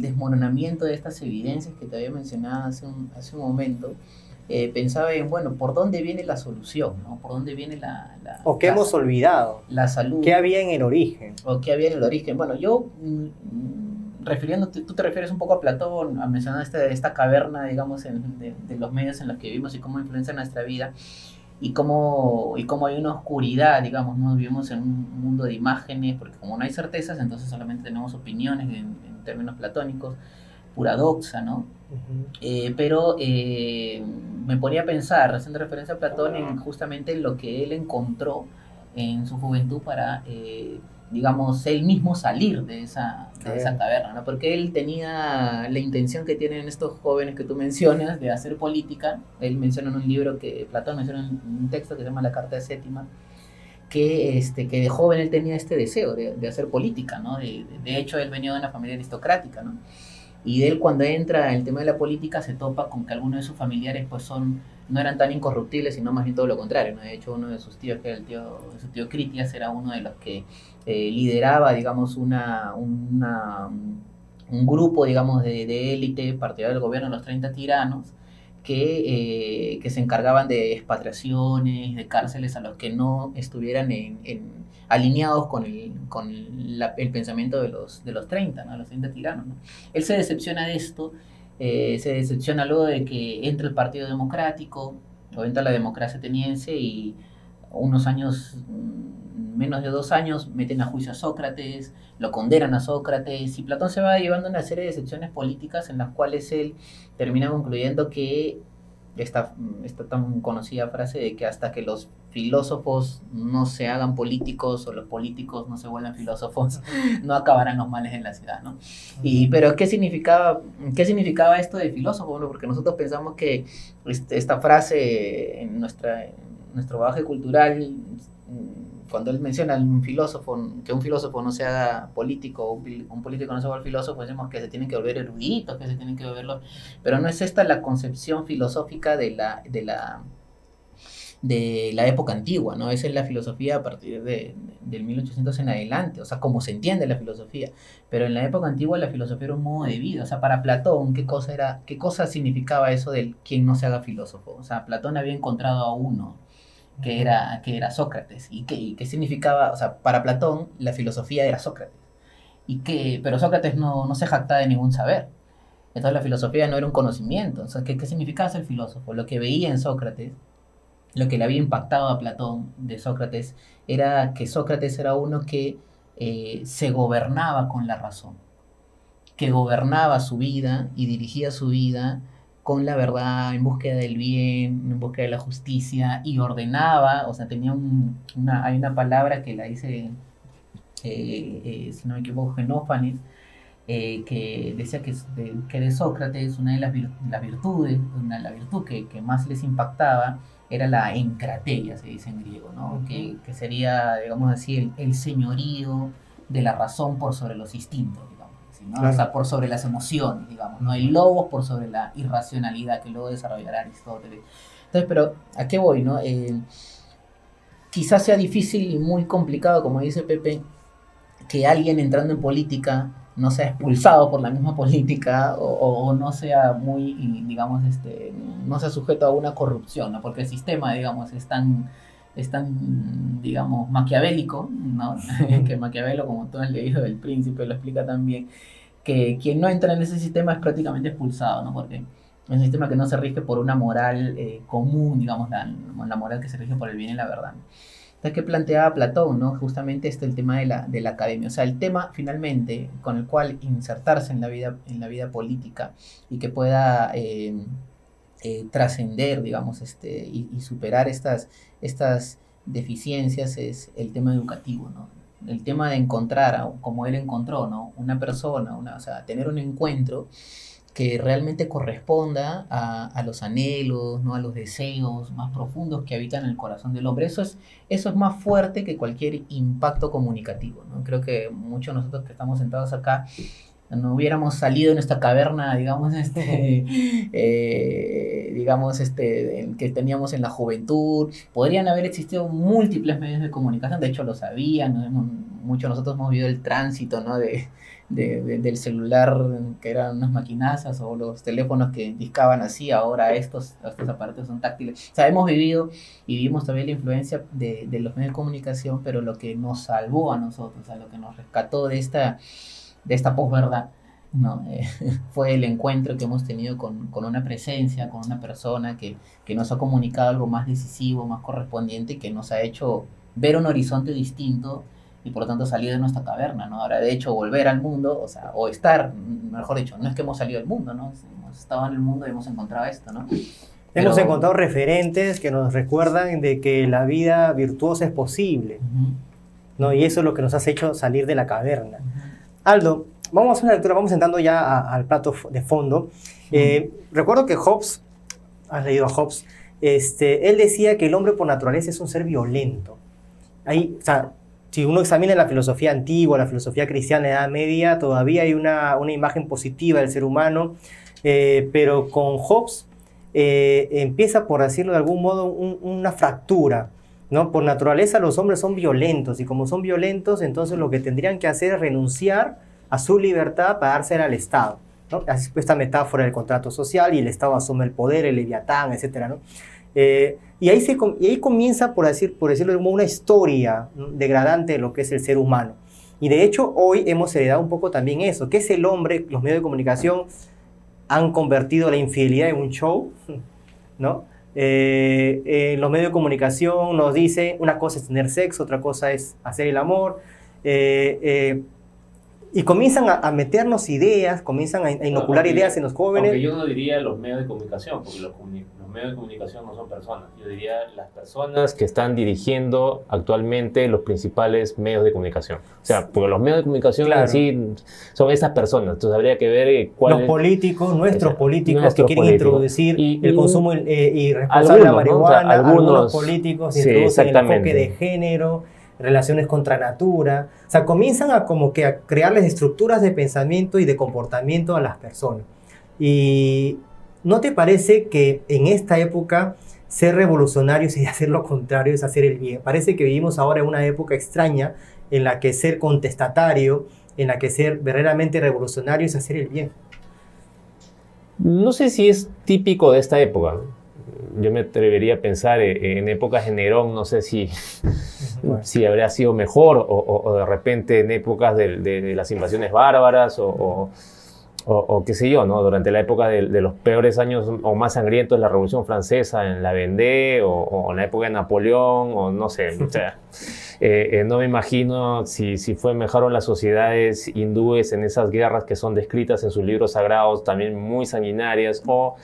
desmoronamiento de estas evidencias que te había mencionado hace un momento. Pensaba en, bueno, ¿por dónde viene la solución, ¿no? ¿Por dónde viene ¿O qué hemos olvidado? La salud. ¿Qué había en el origen? ¿O qué había en el origen? Bueno, yo, tú te refieres un poco a Platón, a mencionar esta caverna, digamos, de los medios en los que vivimos y cómo influencia nuestra vida, y cómo hay una oscuridad, digamos, ¿no? Vivimos en un mundo de imágenes, porque como no hay certezas, entonces solamente tenemos opiniones en términos platónicos, pura doxa, ¿no? Pero me ponía a pensar, haciendo referencia a Platón, en justamente lo que él encontró en su juventud para, digamos, él mismo salir de esa caverna, ¿no? Porque él tenía la intención que tienen estos jóvenes que tú mencionas de hacer política. Él menciona en un libro Platón menciona en un texto que se llama La Carta de Séptima, que de joven él tenía este deseo de hacer política, ¿no? De hecho, él venía de una familia aristocrática, ¿no? Y de él, cuando entra en el tema de la política, se topa con que algunos de sus familiares pues no eran tan incorruptibles, sino más bien todo lo contrario, ¿no? De hecho, uno de sus tíos, que era su tío Critias, era uno de los que lideraba, digamos, un grupo, digamos, de élite partidario del gobierno de los 30 tiranos, que se encargaban de expatriaciones, de cárceles a los que no estuvieran alineados con el pensamiento de los 30, ¿no? Los 30 tiranos, ¿no? Él se decepciona de esto, se decepciona luego de que entra el Partido Democrático, o entra la democracia ateniense, y menos de 2 años, meten a juicio a Sócrates, lo condenan a Sócrates, y Platón se va llevando una serie de decepciones políticas en las cuales él termina concluyendo que esta tan conocida frase de que hasta que los filósofos no se hagan políticos, o los políticos no se vuelvan filósofos, no acabarán los males en la ciudad, ¿no? Pero ¿qué significaba esto de filósofo? Bueno, porque nosotros pensamos que esta frase en nuestro bagaje cultural, cuando él menciona que un filósofo no se haga político, o un político no se vuelva filósofo, decimos que se tienen que volver eruditos, que se tienen que volverlo, pero no es esta la concepción filosófica de la época antigua, ¿no? Esa es la filosofía a partir del 1800 en adelante, o sea, como se entiende la filosofía. Pero en la época antigua la filosofía era un modo de vida. O sea, para Platón, ¿qué cosa significaba eso del quien no se haga filósofo? O sea, Platón había encontrado a uno que era Sócrates. ¿Y qué significaba? O sea, para Platón la filosofía era Sócrates. Pero Sócrates no se jactaba de ningún saber. Entonces la filosofía no era un conocimiento. O sea, ¿qué significaba ser filósofo? Lo que veía en Sócrates, lo que le había impactado a Platón de Sócrates, era que Sócrates era uno que se gobernaba con la razón, que gobernaba su vida y dirigía su vida con la verdad, en búsqueda del bien, en búsqueda de la justicia, y ordenaba. O sea, tenía hay una palabra que la dice, si no me equivoco, Genófanes, que decía que de Sócrates una de las virtudes, la virtud que más les impactaba era la encrateria, se dice en griego, ¿no? Que sería, digamos así, el señorío de la razón por sobre los instintos, digamos así, ¿no? Claro. O sea, por sobre las emociones, digamos, ¿no? El logos por sobre la irracionalidad, que luego desarrollará Aristóteles. Entonces, pero ¿a qué voy, no? Quizás sea difícil y muy complicado, como dice Pepe, que alguien entrando en política no sea expulsado por la misma política o no sea muy, digamos, no sea sujeto a una corrupción, ¿no? Porque el sistema, digamos, es tan, digamos, maquiavélico, ¿no? Que Maquiavelo, como tú has leído, El Príncipe lo explica también, que quien no entra en ese sistema es prácticamente expulsado, ¿no? Porque es un sistema que no se rige por una moral común, digamos, la moral que se rige por el bien y la verdad, ¿no? Entonces, ¿qué planteaba Platón, ¿no? Justamente el tema de la academia, o sea, el tema finalmente con el cual insertarse en la vida política y que pueda trascender, digamos, y superar estas deficiencias es el tema educativo, ¿no? El tema de encontrar, como él encontró, ¿no? Una persona, o sea, tener un encuentro que realmente corresponda a los anhelos, ¿no? A los deseos más profundos que habitan en el corazón del hombre. Eso es más fuerte que cualquier impacto comunicativo, ¿no? Creo que muchos de nosotros que estamos sentados acá no hubiéramos salido de nuestra caverna, digamos, que teníamos en la juventud. Podrían haber existido múltiples medios de comunicación, de hecho lo sabían, ¿no? Muchos de nosotros hemos vivido el tránsito, ¿no? Del celular, que eran unas maquinazas, o los teléfonos que discaban así, ahora estos aparatos son táctiles. O sea, hemos vivido y vivimos también la influencia de los medios de comunicación, pero lo que nos salvó a nosotros, o sea, lo que nos rescató de esta posverdad, ¿no? Fue el encuentro que hemos tenido con una presencia, con una persona que nos ha comunicado algo más decisivo, más correspondiente, que nos ha hecho ver un horizonte distinto y por lo tanto salir de nuestra caverna, ¿no? Ahora, de hecho, volver al mundo, o sea, o estar, mejor dicho, no es que hemos salido del mundo, ¿no? Hemos estado en el mundo y hemos encontrado esto, ¿no? Hemos encontrado referentes que nos recuerdan de que la vida virtuosa es posible, ¿no? Y eso es lo que nos ha hecho salir de la caverna. Aldo, vamos a hacer una lectura, vamos entrando ya al plato de fondo. Recuerdo que Hobbes, has leído a Hobbes, él decía que el hombre por naturaleza es un ser violento. Ahí, o sea, si uno examina la filosofía antigua, la filosofía cristiana de la Edad Media, todavía hay una imagen positiva del ser humano, pero con Hobbes empieza, por decirlo de algún modo, una fractura, ¿no? Por naturaleza los hombres son violentos, y como son violentos, entonces lo que tendrían que hacer es renunciar a su libertad para dársela al Estado, ¿no? Así es esta metáfora del contrato social, y el Estado asume el poder, el leviatán, etc., ¿no? Y ahí comienza, por decirlo como una historia, ¿no?, degradante de lo que es el ser humano. Y de hecho hoy hemos heredado un poco también eso, que es el hombre. Los medios de comunicación han convertido la infidelidad en un show, ¿no? Los medios de comunicación nos dicen una cosa es tener sexo, otra cosa es hacer el amor, y comienzan a meternos ideas, comienzan a inocular ideas en los jóvenes. Aunque yo no diría los medios de comunicación, porque los medios de comunicación no son personas. Yo diría las personas que están dirigiendo actualmente los principales medios de comunicación. O sea, porque los medios de comunicación, claro, en sí son esas personas. Entonces habría que ver cuáles... Los políticos, nuestros políticos que quieren introducir el consumo irresponsable de la marihuana. O sea, algunos políticos introducen el enfoque de género, relaciones contra natura. O sea, comienzan a crearles estructuras de pensamiento y de comportamiento a las personas. Y ¿no te parece que en esta época ser revolucionarios y hacer lo contrario es hacer el bien? Parece que vivimos ahora en una época extraña en la que ser contestatario, en la que ser verdaderamente revolucionario es hacer el bien. No sé si es típico de esta época. Yo me atrevería a pensar en épocas de Nerón, no sé si habría sido mejor, o de repente en épocas de las invasiones bárbaras, o qué sé yo, ¿no? Durante la época de los peores años o más sangrientos de la Revolución Francesa, en la Vendée, o en la época de Napoleón, o no sé. O sea, no me imagino si mejoraron las sociedades hindúes en esas guerras que son descritas en sus libros sagrados, también muy sanguinarias, o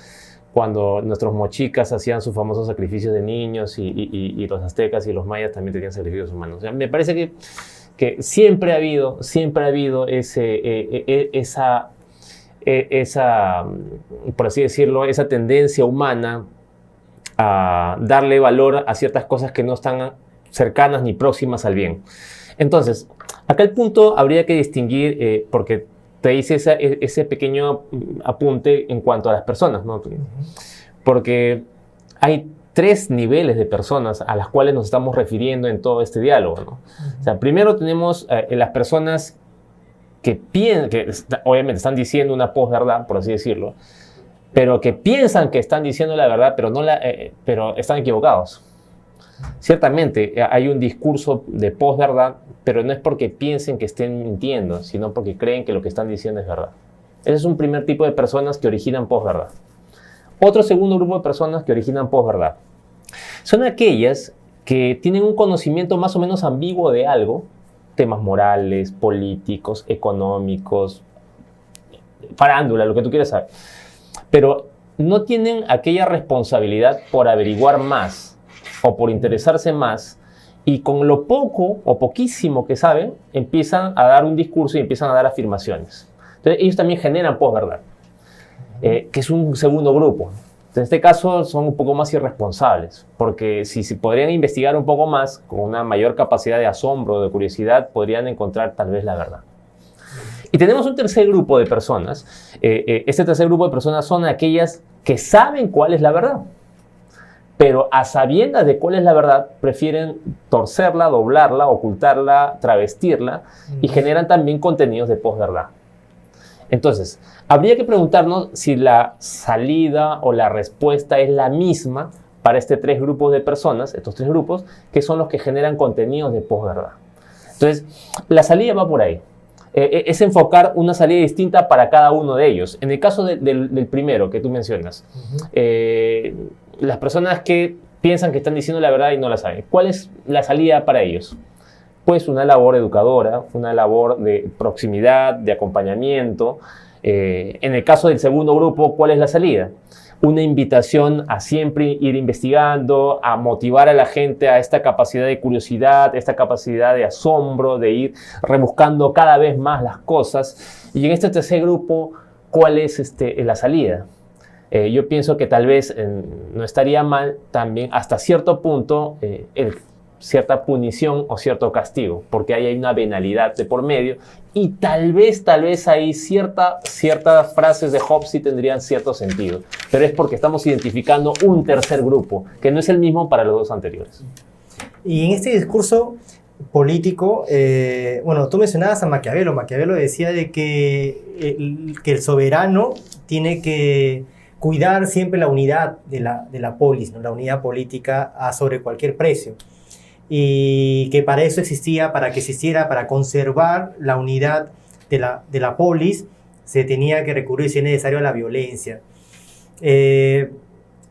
cuando nuestros mochicas hacían sus famosos sacrificios de niños, y los aztecas y los mayas también tenían sacrificios humanos. O sea, me parece que siempre ha habido esa, por así decirlo, esa tendencia humana a darle valor a ciertas cosas que no están cercanas ni próximas al bien. Entonces, acá el punto habría que distinguir, porque te hice ese pequeño apunte en cuanto a las personas, ¿no? Porque hay 3 niveles de personas a las cuales nos estamos refiriendo en todo este diálogo, ¿no? O sea, primero tenemos las personas obviamente están diciendo una posverdad, por así decirlo, pero que piensan que están diciendo la verdad, pero están equivocados. Ciertamente hay un discurso de posverdad, pero no es porque piensen que estén mintiendo, sino porque creen que lo que están diciendo es verdad. Ese es un primer tipo de personas que originan posverdad. Otro segundo grupo de personas que originan posverdad son aquellas que tienen un conocimiento más o menos ambiguo de algo, temas morales, políticos, económicos, farándula, lo que tú quieras saber, pero no tienen aquella responsabilidad por averiguar más o por interesarse más, y con lo poco o poquísimo que saben, empiezan a dar un discurso y empiezan a dar afirmaciones. Entonces ellos también generan posverdad, que es un segundo grupo. En este caso son un poco más irresponsables, porque si podrían investigar un poco más, con una mayor capacidad de asombro, de curiosidad, podrían encontrar tal vez la verdad. Y tenemos un tercer grupo de personas. Este tercer grupo de personas son aquellas que saben cuál es la verdad, pero a sabiendas de cuál es la verdad, prefieren torcerla, doblarla, ocultarla, travestirla, y generan también contenidos de posverdad. Entonces, habría que preguntarnos si la salida o la respuesta es la misma para estos tres grupos de personas, estos tres grupos, que son los que generan contenidos de posverdad. Entonces, la salida va por ahí. Es enfocar una salida distinta para cada uno de ellos. En el caso del primero que tú mencionas, las personas que piensan que están diciendo la verdad y no la saben, ¿cuál es la salida para ellos? Pues una labor educadora, una labor de proximidad, de acompañamiento. En el caso del segundo grupo, ¿cuál es la salida? Una invitación a siempre ir investigando, a motivar a la gente a esta capacidad de curiosidad, esta capacidad de asombro, de ir rebuscando cada vez más las cosas. Y en este tercer grupo, ¿cuál es la salida? Yo pienso que tal vez no estaría mal también hasta cierto punto cierta punición o cierto castigo, porque ahí hay una venalidad de por medio, y tal vez ahí ciertas frases de Hobbes sí tendrían cierto sentido, pero es porque estamos identificando un tercer grupo, que no es el mismo para los dos anteriores. Y en este discurso político, bueno, tú mencionabas a Maquiavelo. Maquiavelo decía de que el soberano tiene que cuidar siempre la unidad de la polis, ¿no? La unidad política sobre cualquier precio. Y que para eso para conservar la unidad de la polis, se tenía que recurrir, si es necesario, a la violencia.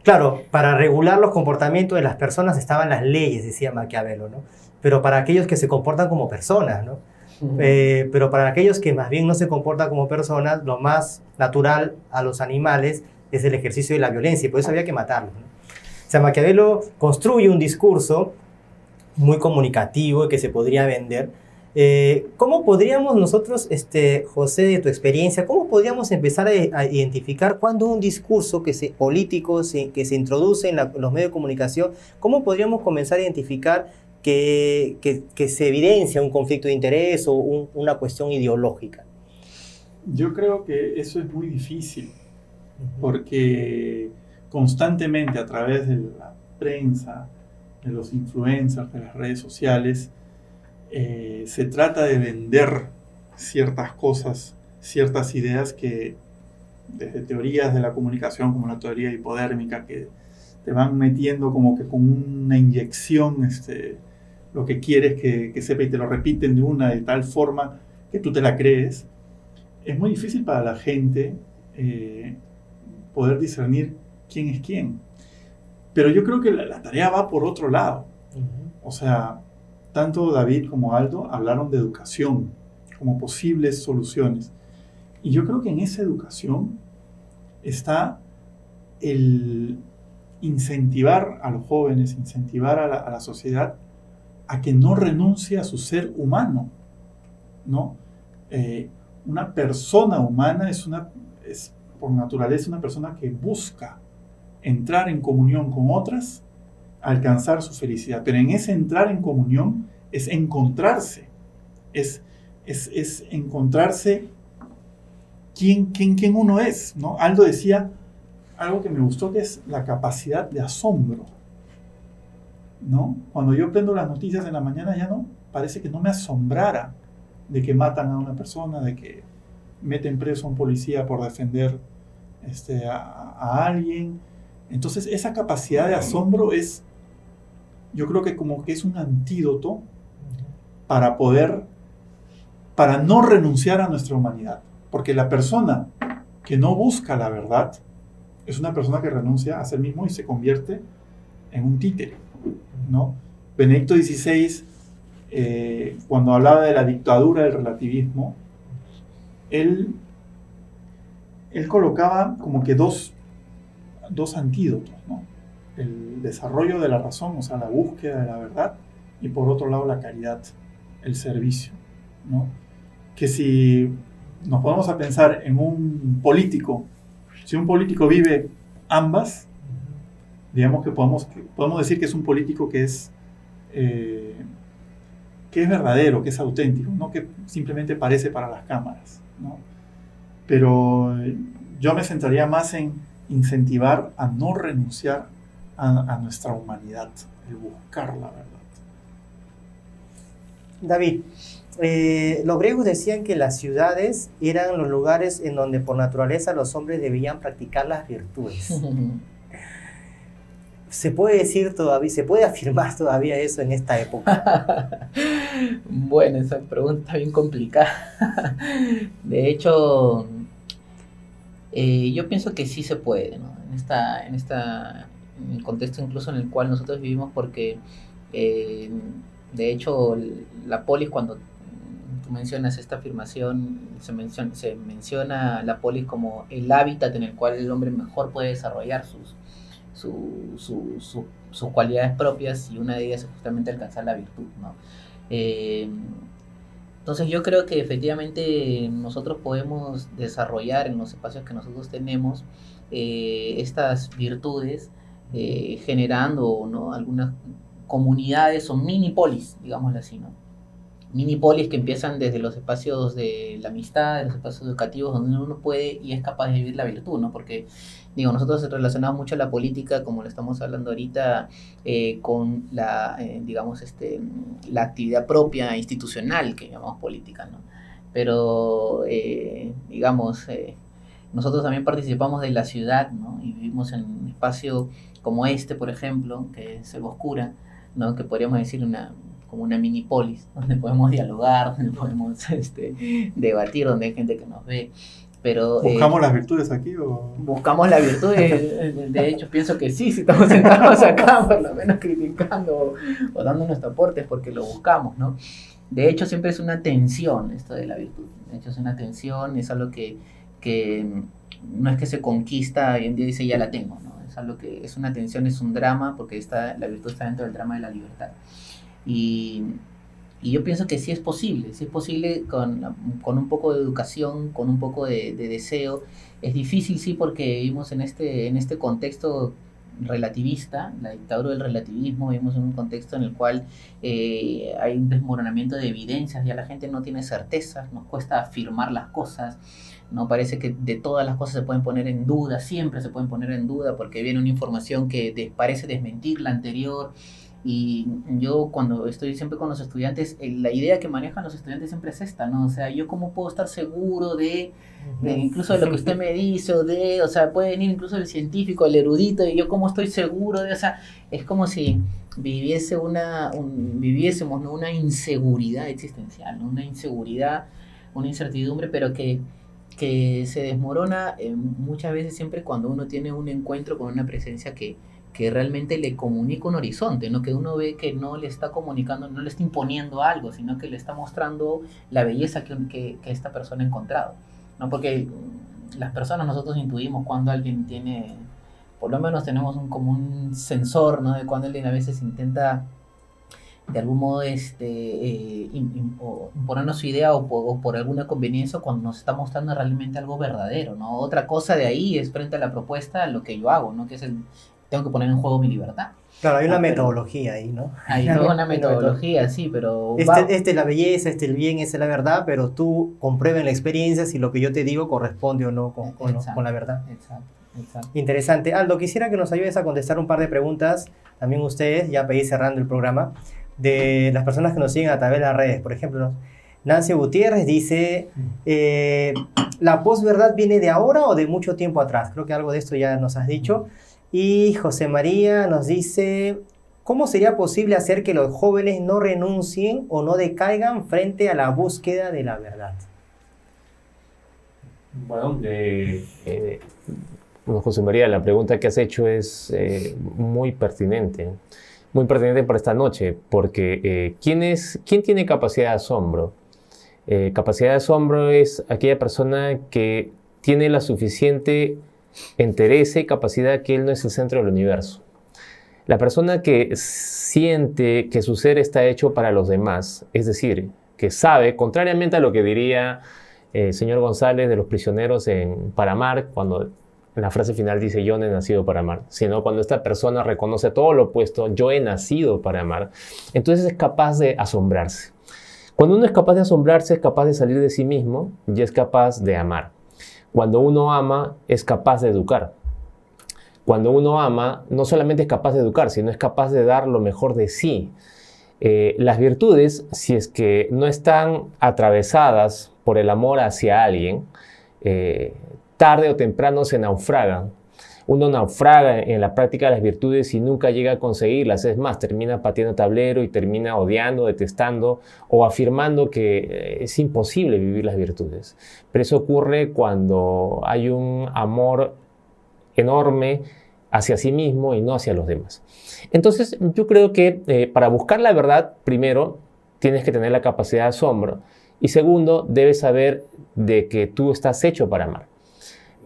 Claro, para regular los comportamientos de las personas estaban las leyes, decía Maquiavelo, ¿no? Pero para aquellos que se comportan como personas, ¿no? Pero para aquellos que más bien no se comportan como personas, lo más natural a los animales es el ejercicio de la violencia, y por eso había que matarlos, ¿no? O sea, Maquiavelo construye un discurso muy comunicativo y que se podría vender. ¿Cómo podríamos nosotros, José, de tu experiencia, cómo podríamos empezar a identificar cuando un discurso político que se introduce en los medios de comunicación, cómo podríamos comenzar a identificar que se evidencia un conflicto de interés o una cuestión ideológica? Yo creo que eso es muy difícil, porque constantemente a través de la prensa, de los influencers, de las redes sociales, se trata de vender ciertas cosas, ciertas ideas que desde teorías de la comunicación como la teoría hipodérmica, que te van metiendo como que con una inyección lo que quieres que sepa, y te lo repiten de tal forma que tú te la crees. Es muy difícil para la gente poder discernir quién es quién. Pero yo creo que la tarea va por otro lado. O sea, tanto David como Aldo hablaron de educación como posibles soluciones. Y yo creo que en esa educación está el incentivar a los jóvenes, incentivar a la sociedad a que no renuncie a su ser humano, ¿no? Una persona humana es por naturaleza una persona que busca entrar en comunión con otras, alcanzar su felicidad. Pero en ese entrar en comunión es encontrarse, es encontrarse quién uno es, ¿no? Aldo decía algo que me gustó, que es la capacidad de asombro, ¿no? Cuando yo prendo las noticias en la mañana, ya no, parece que no me asombrara de que matan a una persona, de que meten preso a un policía por defender a alguien. Entonces esa capacidad de asombro es, yo creo que como que es un antídoto para no renunciar a nuestra humanidad. Porque la persona que no busca la verdad es una persona que renuncia a sí mismo y se convierte en un títere, ¿no? Benedicto XVI, cuando hablaba de la dictadura del relativismo, él colocaba como que dos antídotos, ¿no? El desarrollo de la razón, o sea, la búsqueda de la verdad, y por otro lado la caridad, el servicio, ¿no? Que si nos ponemos a pensar en un político, si un político vive ambas, digamos que podemos decir que es un político que es verdadero, que es auténtico, no que simplemente parece para las cámaras, ¿no? Pero yo me centraría más en incentivar a no renunciar a nuestra humanidad, el buscar la verdad. David, los griegos decían que las ciudades eran los lugares en donde por naturaleza los hombres debían practicar las virtudes. ¿Se puede decir todavía, se puede afirmar todavía eso en esta época? Bueno, esa pregunta está bien complicada. De hecho, yo pienso que sí se puede, ¿no? En el contexto incluso en el cual nosotros vivimos, porque de hecho la polis, cuando tú mencionas esta afirmación, se menciona la polis como el hábitat en el cual el hombre mejor puede desarrollar sus cualidades propias, y una de ellas es justamente alcanzar la virtud, ¿no? Entonces yo creo que efectivamente nosotros podemos desarrollar en los espacios que nosotros tenemos estas virtudes, generando, ¿no?, algunas comunidades o mini polis, digámoslo así, ¿no? Mini polis que empiezan desde los espacios de la amistad, de los espacios educativos, donde uno puede y es capaz de vivir la virtud, ¿no? Porque, digo, nosotros relacionamos mucho la política, como lo estamos hablando ahorita, con la, digamos, la actividad propia institucional que llamamos política, ¿no? Pero, digamos, nosotros también participamos de la ciudad, ¿no? Y vivimos en un espacio como este, por ejemplo, que es Selva Oscura, ¿no? Que podríamos decir como una mini polis, donde podemos dialogar, donde podemos debatir, donde hay gente que nos ve. Pero, ¿buscamos las virtudes aquí o...? Buscamos las virtudes, de hecho pienso que sí, si estamos sentados acá, por lo menos criticando o dando nuestro aporte, es porque lo buscamos, ¿no? De hecho siempre es una tensión esto de la virtud, de hecho es una tensión, es algo que no es que se conquista y un día dice ya la tengo, ¿no? Es algo que es una tensión, es un drama, porque la virtud está dentro del drama de la libertad. Y yo pienso que sí es posible con un poco de educación, con un poco de deseo. Es difícil, sí, porque vivimos en este contexto relativista, la dictadura del relativismo, vivimos en un contexto en el cual hay un desmoronamiento de evidencias, ya la gente no tiene certezas, nos cuesta afirmar las cosas, no parece que de todas las cosas se pueden poner en duda, siempre se pueden poner en duda porque viene una información que parece desmentir la anterior. Y yo cuando estoy siempre con los estudiantes, la idea que manejan los estudiantes siempre es esta, ¿no? O sea, yo cómo puedo estar seguro de incluso de lo que usted me dice, o sea, puede venir incluso el científico, el erudito, y yo cómo estoy seguro de, o sea, es como si viviésemos, ¿no?, una inseguridad existencial, ¿no? Una inseguridad, una incertidumbre, pero que se desmorona muchas veces siempre cuando uno tiene un encuentro con una presencia que realmente le comunica un horizonte, ¿no? Que uno ve que no le está comunicando, no le está imponiendo algo, sino que le está mostrando la belleza que esta persona ha encontrado, ¿no? Porque las personas, nosotros intuimos cuando alguien tiene, por lo menos tenemos como un sensor, ¿no? De cuando alguien a veces intenta de algún modo imponernos su idea o por alguna conveniencia, cuando nos está mostrando realmente algo verdadero, ¿no? Otra cosa de ahí es frente a la propuesta lo que yo hago, ¿no? Que es tengo que poner en juego mi libertad. Claro, hay una metodología ahí, ¿no? Hay toda una metodología, sí, pero... es la belleza, el bien, esa es la verdad, pero tú compruebas en la experiencia si lo que yo te digo corresponde o no con la verdad. Exacto. Interesante. Aldo, quisiera que nos ayudes a contestar un par de preguntas, también ustedes, ya para ir cerrando el programa, de las personas que nos siguen a través de las redes. Por ejemplo, Nancy Gutiérrez dice, ¿la posverdad viene de ahora o de mucho tiempo atrás? Creo que algo de esto ya nos has dicho. Y José María nos dice, ¿cómo sería posible hacer que los jóvenes no renuncien o no decaigan frente a la búsqueda de la verdad? Bueno, José María, la pregunta que has hecho es muy pertinente para esta noche, porque ¿quién tiene capacidad de asombro? Capacidad de asombro es aquella persona que tiene la suficiente entereza y capacidad que él no es el centro del universo. La persona que siente que su ser está hecho para los demás, es decir, que sabe, contrariamente a lo que diría el señor González de los prisioneros en Para Amar, cuando en la frase final dice yo no he nacido para amar, sino cuando esta persona reconoce todo lo opuesto, yo he nacido para amar, entonces es capaz de asombrarse. Cuando uno es capaz de asombrarse, es capaz de salir de sí mismo y es capaz de amar. Cuando uno ama, es capaz de educar. Cuando uno ama, no solamente es capaz de educar, sino es capaz de dar lo mejor de sí. Las virtudes, si es que no están atravesadas por el amor hacia alguien, tarde o temprano se naufragan. Uno naufraga en la práctica de las virtudes y nunca llega a conseguirlas. Es más, termina pateando tablero y termina odiando, detestando o afirmando que es imposible vivir las virtudes. Pero eso ocurre cuando hay un amor enorme hacia sí mismo y no hacia los demás. Entonces, yo creo que para buscar la verdad, primero, tienes que tener la capacidad de asombro. Y segundo, debes saber de que tú estás hecho para amar.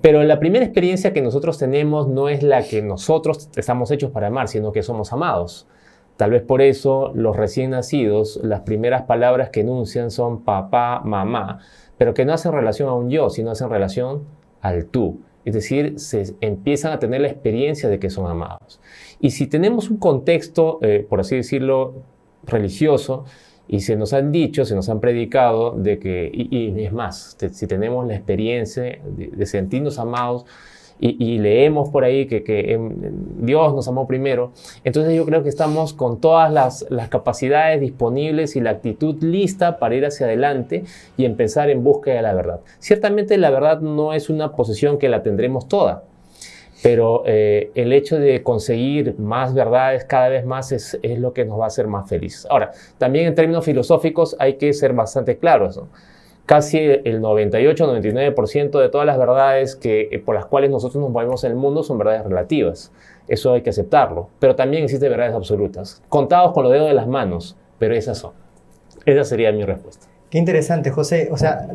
Pero la primera experiencia que nosotros tenemos no es la que nosotros estamos hechos para amar, sino que somos amados. Tal vez por eso los recién nacidos, las primeras palabras que enuncian son papá, mamá, pero que no hacen relación a un yo, sino hacen relación al tú. Es decir, se empiezan a tener la experiencia de que son amados. Y si tenemos un contexto, por así decirlo, religioso, y se nos han dicho, se nos han predicado de que, y es más, si tenemos la experiencia de sentirnos amados y leemos por ahí que Dios nos amó primero, entonces yo creo que estamos con todas las capacidades disponibles y la actitud lista para ir hacia adelante y empezar en búsqueda de la verdad. Ciertamente la verdad no es una posesión que la tendremos toda, pero el hecho de conseguir más verdades cada vez más es lo que nos va a hacer más felices. Ahora, también en términos filosóficos hay que ser bastante claros, ¿no? Casi el 98-99% de todas las verdades por las cuales nosotros nos movemos en el mundo son verdades relativas. Eso hay que aceptarlo. Pero también existen verdades absolutas, contados con los dedos de las manos, pero esas son. Esa sería mi respuesta. Qué interesante, José. O sea,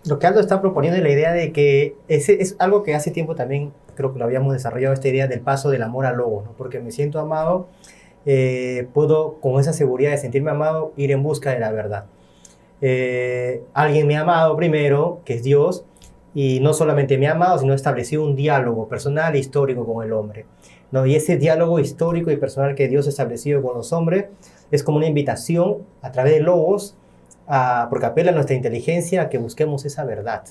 lo que Aldo está proponiendo es la idea de que es algo que hace tiempo también creo que lo habíamos desarrollado, esta idea del paso del amor al logos, ¿no? Porque me siento amado, puedo con esa seguridad de sentirme amado ir en busca de la verdad. Alguien me ha amado primero, que es Dios, y no solamente me ha amado, sino ha establecido un diálogo personal e histórico con el hombre, ¿no? Y ese diálogo histórico y personal que Dios ha establecido con los hombres es como una invitación a través de logos, porque apela a nuestra inteligencia a que busquemos esa verdad.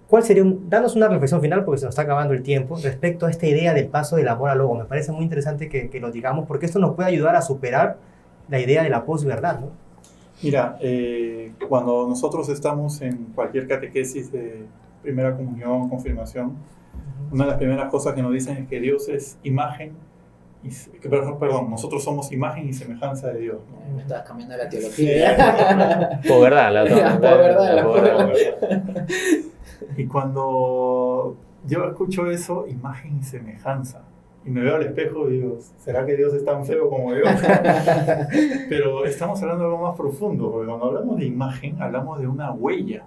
¿Cuál sería danos una reflexión final, porque se nos está acabando el tiempo, respecto a esta idea del paso del amor al logos? Me parece muy interesante que lo digamos, porque esto nos puede ayudar a superar la idea de la posverdad, ¿no? Mira, cuando nosotros estamos en cualquier catequesis de primera comunión, confirmación, una de las primeras cosas que nos dicen es que Dios es imagen, nosotros somos imagen y semejanza de Dios, ¿no? Me estabas cambiando la teología. Por verdad, Y cuando yo escucho eso, imagen y semejanza, y me veo al espejo y digo, ¿será que Dios es tan feo como yo? Pero estamos hablando de algo más profundo, porque cuando hablamos de imagen, hablamos de una huella,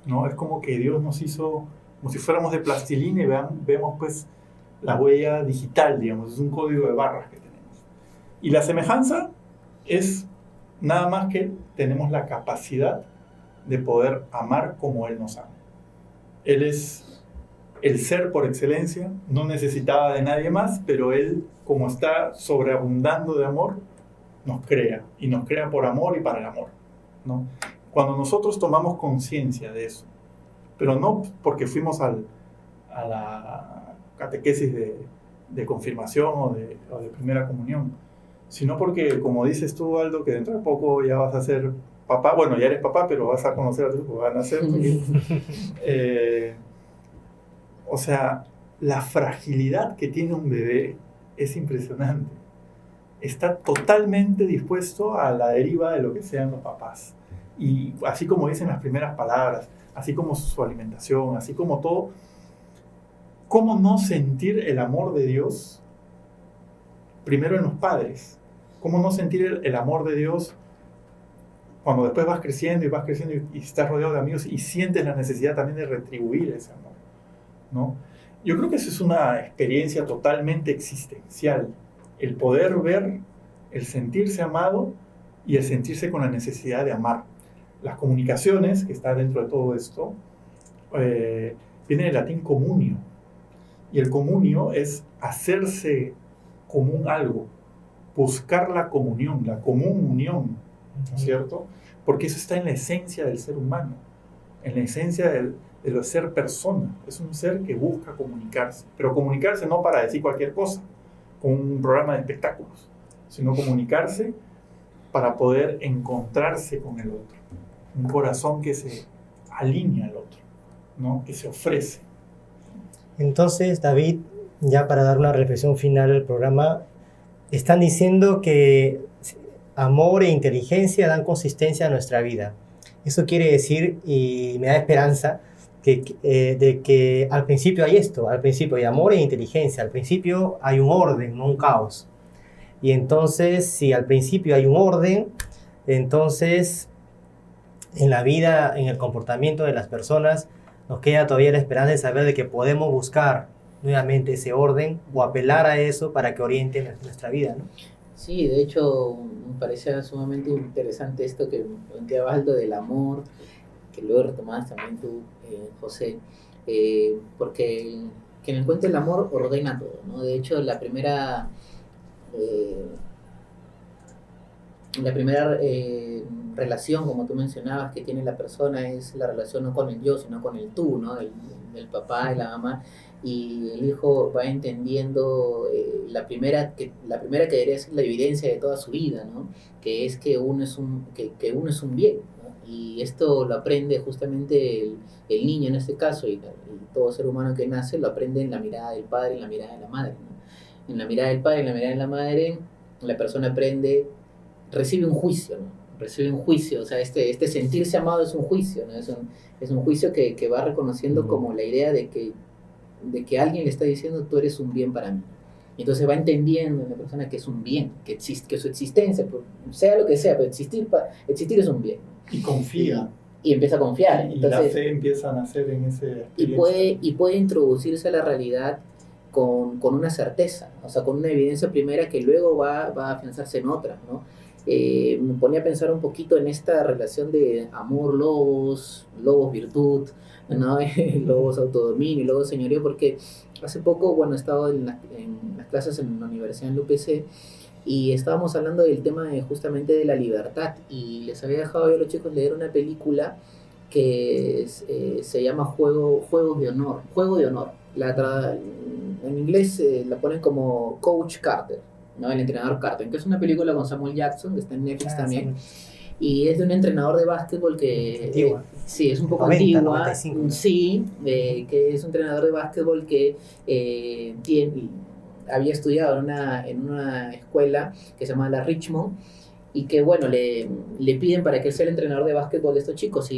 ¿no? Es como que Dios nos hizo como si fuéramos de plastilina y vemos pues la huella digital, digamos, es un código de barras que tenemos. Y la semejanza es nada más que tenemos la capacidad de poder amar como Él nos ama. Él es el ser por excelencia, no necesitaba de nadie más, pero Él, como está sobreabundando de amor, nos crea, y nos crea por amor y para el amor, ¿no? Cuando nosotros tomamos conciencia de eso, pero no porque fuimos a la catequesis de confirmación o de primera comunión, sino porque, como dices tú, Aldo, que dentro de poco ya vas a ser papá, bueno, ya eres papá, pero vas a conocer a tu hijo, van a ser o sea, la fragilidad que tiene un bebé es impresionante. Está totalmente dispuesto a la deriva de lo que sean los papás. Y así como dicen las primeras palabras, así como su alimentación, así como todo, ¿cómo no sentir el amor de Dios primero en los padres? ¿Cómo no sentir el amor de Dios cuando después vas creciendo y estás rodeado de amigos y sientes la necesidad también de retribuir ese amor, ¿no? Yo creo que eso es una experiencia totalmente existencial, el poder ver, el sentirse amado y el sentirse con la necesidad de amar. Las comunicaciones, que está dentro de todo esto, viene del latín comunio, y el comunio es hacerse común algo, buscar la comunión, la común unión, ¿no es cierto? Porque eso está en la esencia del ser humano, en la esencia del ser persona. Es un ser que busca comunicarse, pero comunicarse no para decir cualquier cosa, con un programa de espectáculos, sino comunicarse para poder encontrarse con el otro. Un corazón que se alinea al otro, ¿no? Que se ofrece. Entonces, David, ya para dar una reflexión final al programa, están diciendo que amor e inteligencia dan consistencia a nuestra vida. Eso quiere decir, y me da esperanza, de que al principio hay esto, al principio hay amor e inteligencia, al principio hay un orden, no un caos. Y entonces, si al principio hay un orden, entonces en la vida, en el comportamiento de las personas, nos queda todavía la esperanza de saber de que podemos buscar nuevamente ese orden o apelar a eso para que oriente nuestra vida, ¿no? Sí, de hecho, me parecía sumamente interesante esto que planteaba Aldo del amor, que luego retomabas también tú, José, porque que en el cuento el amor ordena todo, ¿no? De hecho, la primera relación, como tú mencionabas, que tiene la persona es la relación no con el yo, sino con el tú, ¿no? El papá y la mamá, y el hijo va entendiendo la primera que debería ser la evidencia de toda su vida, ¿no? Que es que uno es un bien, ¿no? Y esto lo aprende justamente el niño en este caso, y todo ser humano que nace lo aprende en la mirada del padre, en la mirada de la madre, ¿no? En la mirada del padre, en la mirada de la madre, la persona recibe un juicio, ¿no? Recibe un juicio, o sea, este sentirse amado es un juicio, ¿no? Es un juicio que va reconociendo como la idea de que alguien le está diciendo tú eres un bien para mí. Y entonces va entendiendo en la persona que es un bien, que existe, que su existencia, sea lo que sea, pero existir es un bien. Y confía. Y empieza a confiar. Y entonces, la fe empieza a nacer en ese y puede introducirse a la realidad con una certeza, o sea, con una evidencia primera que luego va a afianzarse en otra, ¿no? Me ponía a pensar un poquito en esta relación de amor, lobos virtud, ¿no? Lobos autodominio, lobos señorío, porque hace poco, bueno, he estado en las clases en la universidad en la UPC y estábamos hablando del tema justamente de la libertad, y les había dejado a los chicos leer una película que se llama Juego de Honor. En inglés la ponen como Coach Carter, ¿no? El entrenador Carter, que es una película con Samuel Jackson, que está en Netflix también. Y es de un entrenador de básquetbol que... sí, es un poco 90, antigua. 95, ¿no? Sí, que es un entrenador de básquetbol que había estudiado en una escuela que se llama la Richmond, y que, bueno, le piden para que él sea el entrenador de básquetbol de estos chicos,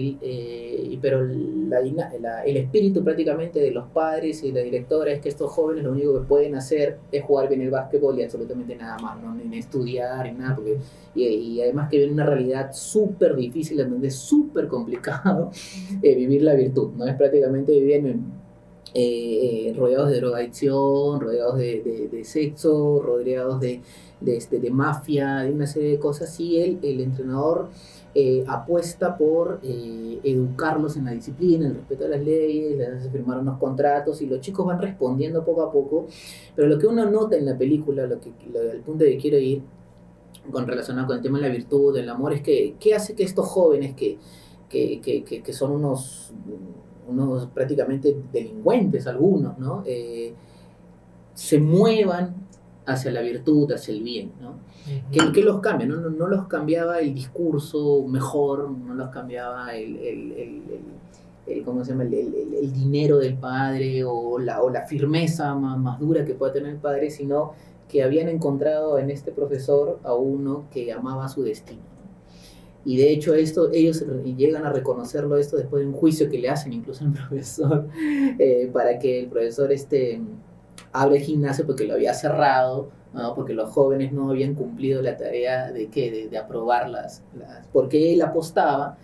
pero el espíritu prácticamente de los padres y la directora es que estos jóvenes lo único que pueden hacer es jugar bien el básquetbol y absolutamente nada más, ¿no? Ni estudiar, ni nada, y además que viene una realidad súper difícil, en donde es súper complicado vivir la virtud, ¿no? Es prácticamente viven rodeados de drogadicción, rodeados de sexo, rodeados de mafia, de una serie de cosas, y el entrenador apuesta por educarlos en la disciplina, en el respeto a las leyes, les hace firmar unos contratos y los chicos van respondiendo poco a poco, pero lo que uno nota en la película, el punto de que quiero ir relacionado con el tema de la virtud, del amor, es que ¿qué hace que estos jóvenes que son unos prácticamente delincuentes algunos, ¿no? Se muevan hacia la virtud, hacia el bien, ¿no? ¿Qué los cambia? No los cambiaba el discurso mejor, no los cambiaba ¿cómo se llama? El dinero del padre o la firmeza más dura que pueda tener el padre, sino que habían encontrado en este profesor a uno que amaba su destino. Y de hecho ellos llegan a reconocerlo esto después de un juicio que le hacen incluso al profesor, para que el profesor abra el gimnasio porque lo había cerrado, ¿no? Porque los jóvenes no habían cumplido la tarea de aprobar porque él apostaba,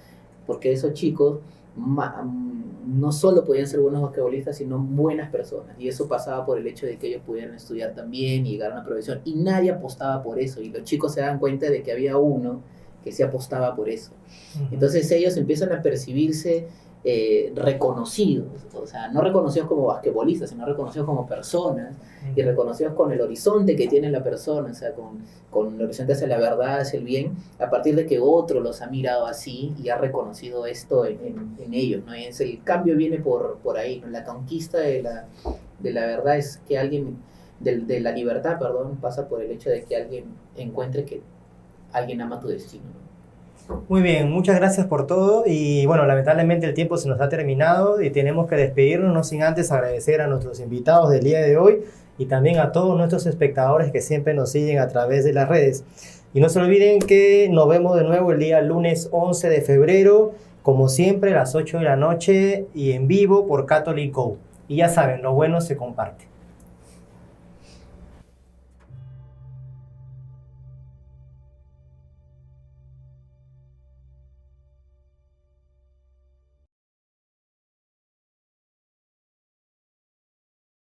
porque esos chicos no solo podían ser buenos basquetbolistas, sino buenas personas, y eso pasaba por el hecho de que ellos pudieran estudiar también y llegar a una profesión, y nadie apostaba por eso, y los chicos se dan cuenta de que había uno que se apostaba por eso. Entonces ellos empiezan a percibirse reconocidos, o sea, no reconocidos como basquetbolistas, sino reconocidos como personas, y reconocidos con el horizonte que tiene la persona, o sea, con el horizonte hacia la verdad, hacia el bien, a partir de que otro los ha mirado así y ha reconocido esto en ellos, ¿no? Y el cambio viene por ahí, ¿no? La conquista de la verdad es que alguien, de la libertad, perdón, pasa por el hecho de que alguien encuentre que alguien ama tu destino, ¿no? Muy bien, muchas gracias por todo y bueno, lamentablemente el tiempo se nos ha terminado y tenemos que despedirnos, no sin antes agradecer a nuestros invitados del día de hoy y también a todos nuestros espectadores que siempre nos siguen a través de las redes. Y no se olviden que nos vemos de nuevo el día lunes 11 de febrero, como siempre a las 8 de la noche y en vivo por Catholic Go. Y ya saben, lo bueno se comparte.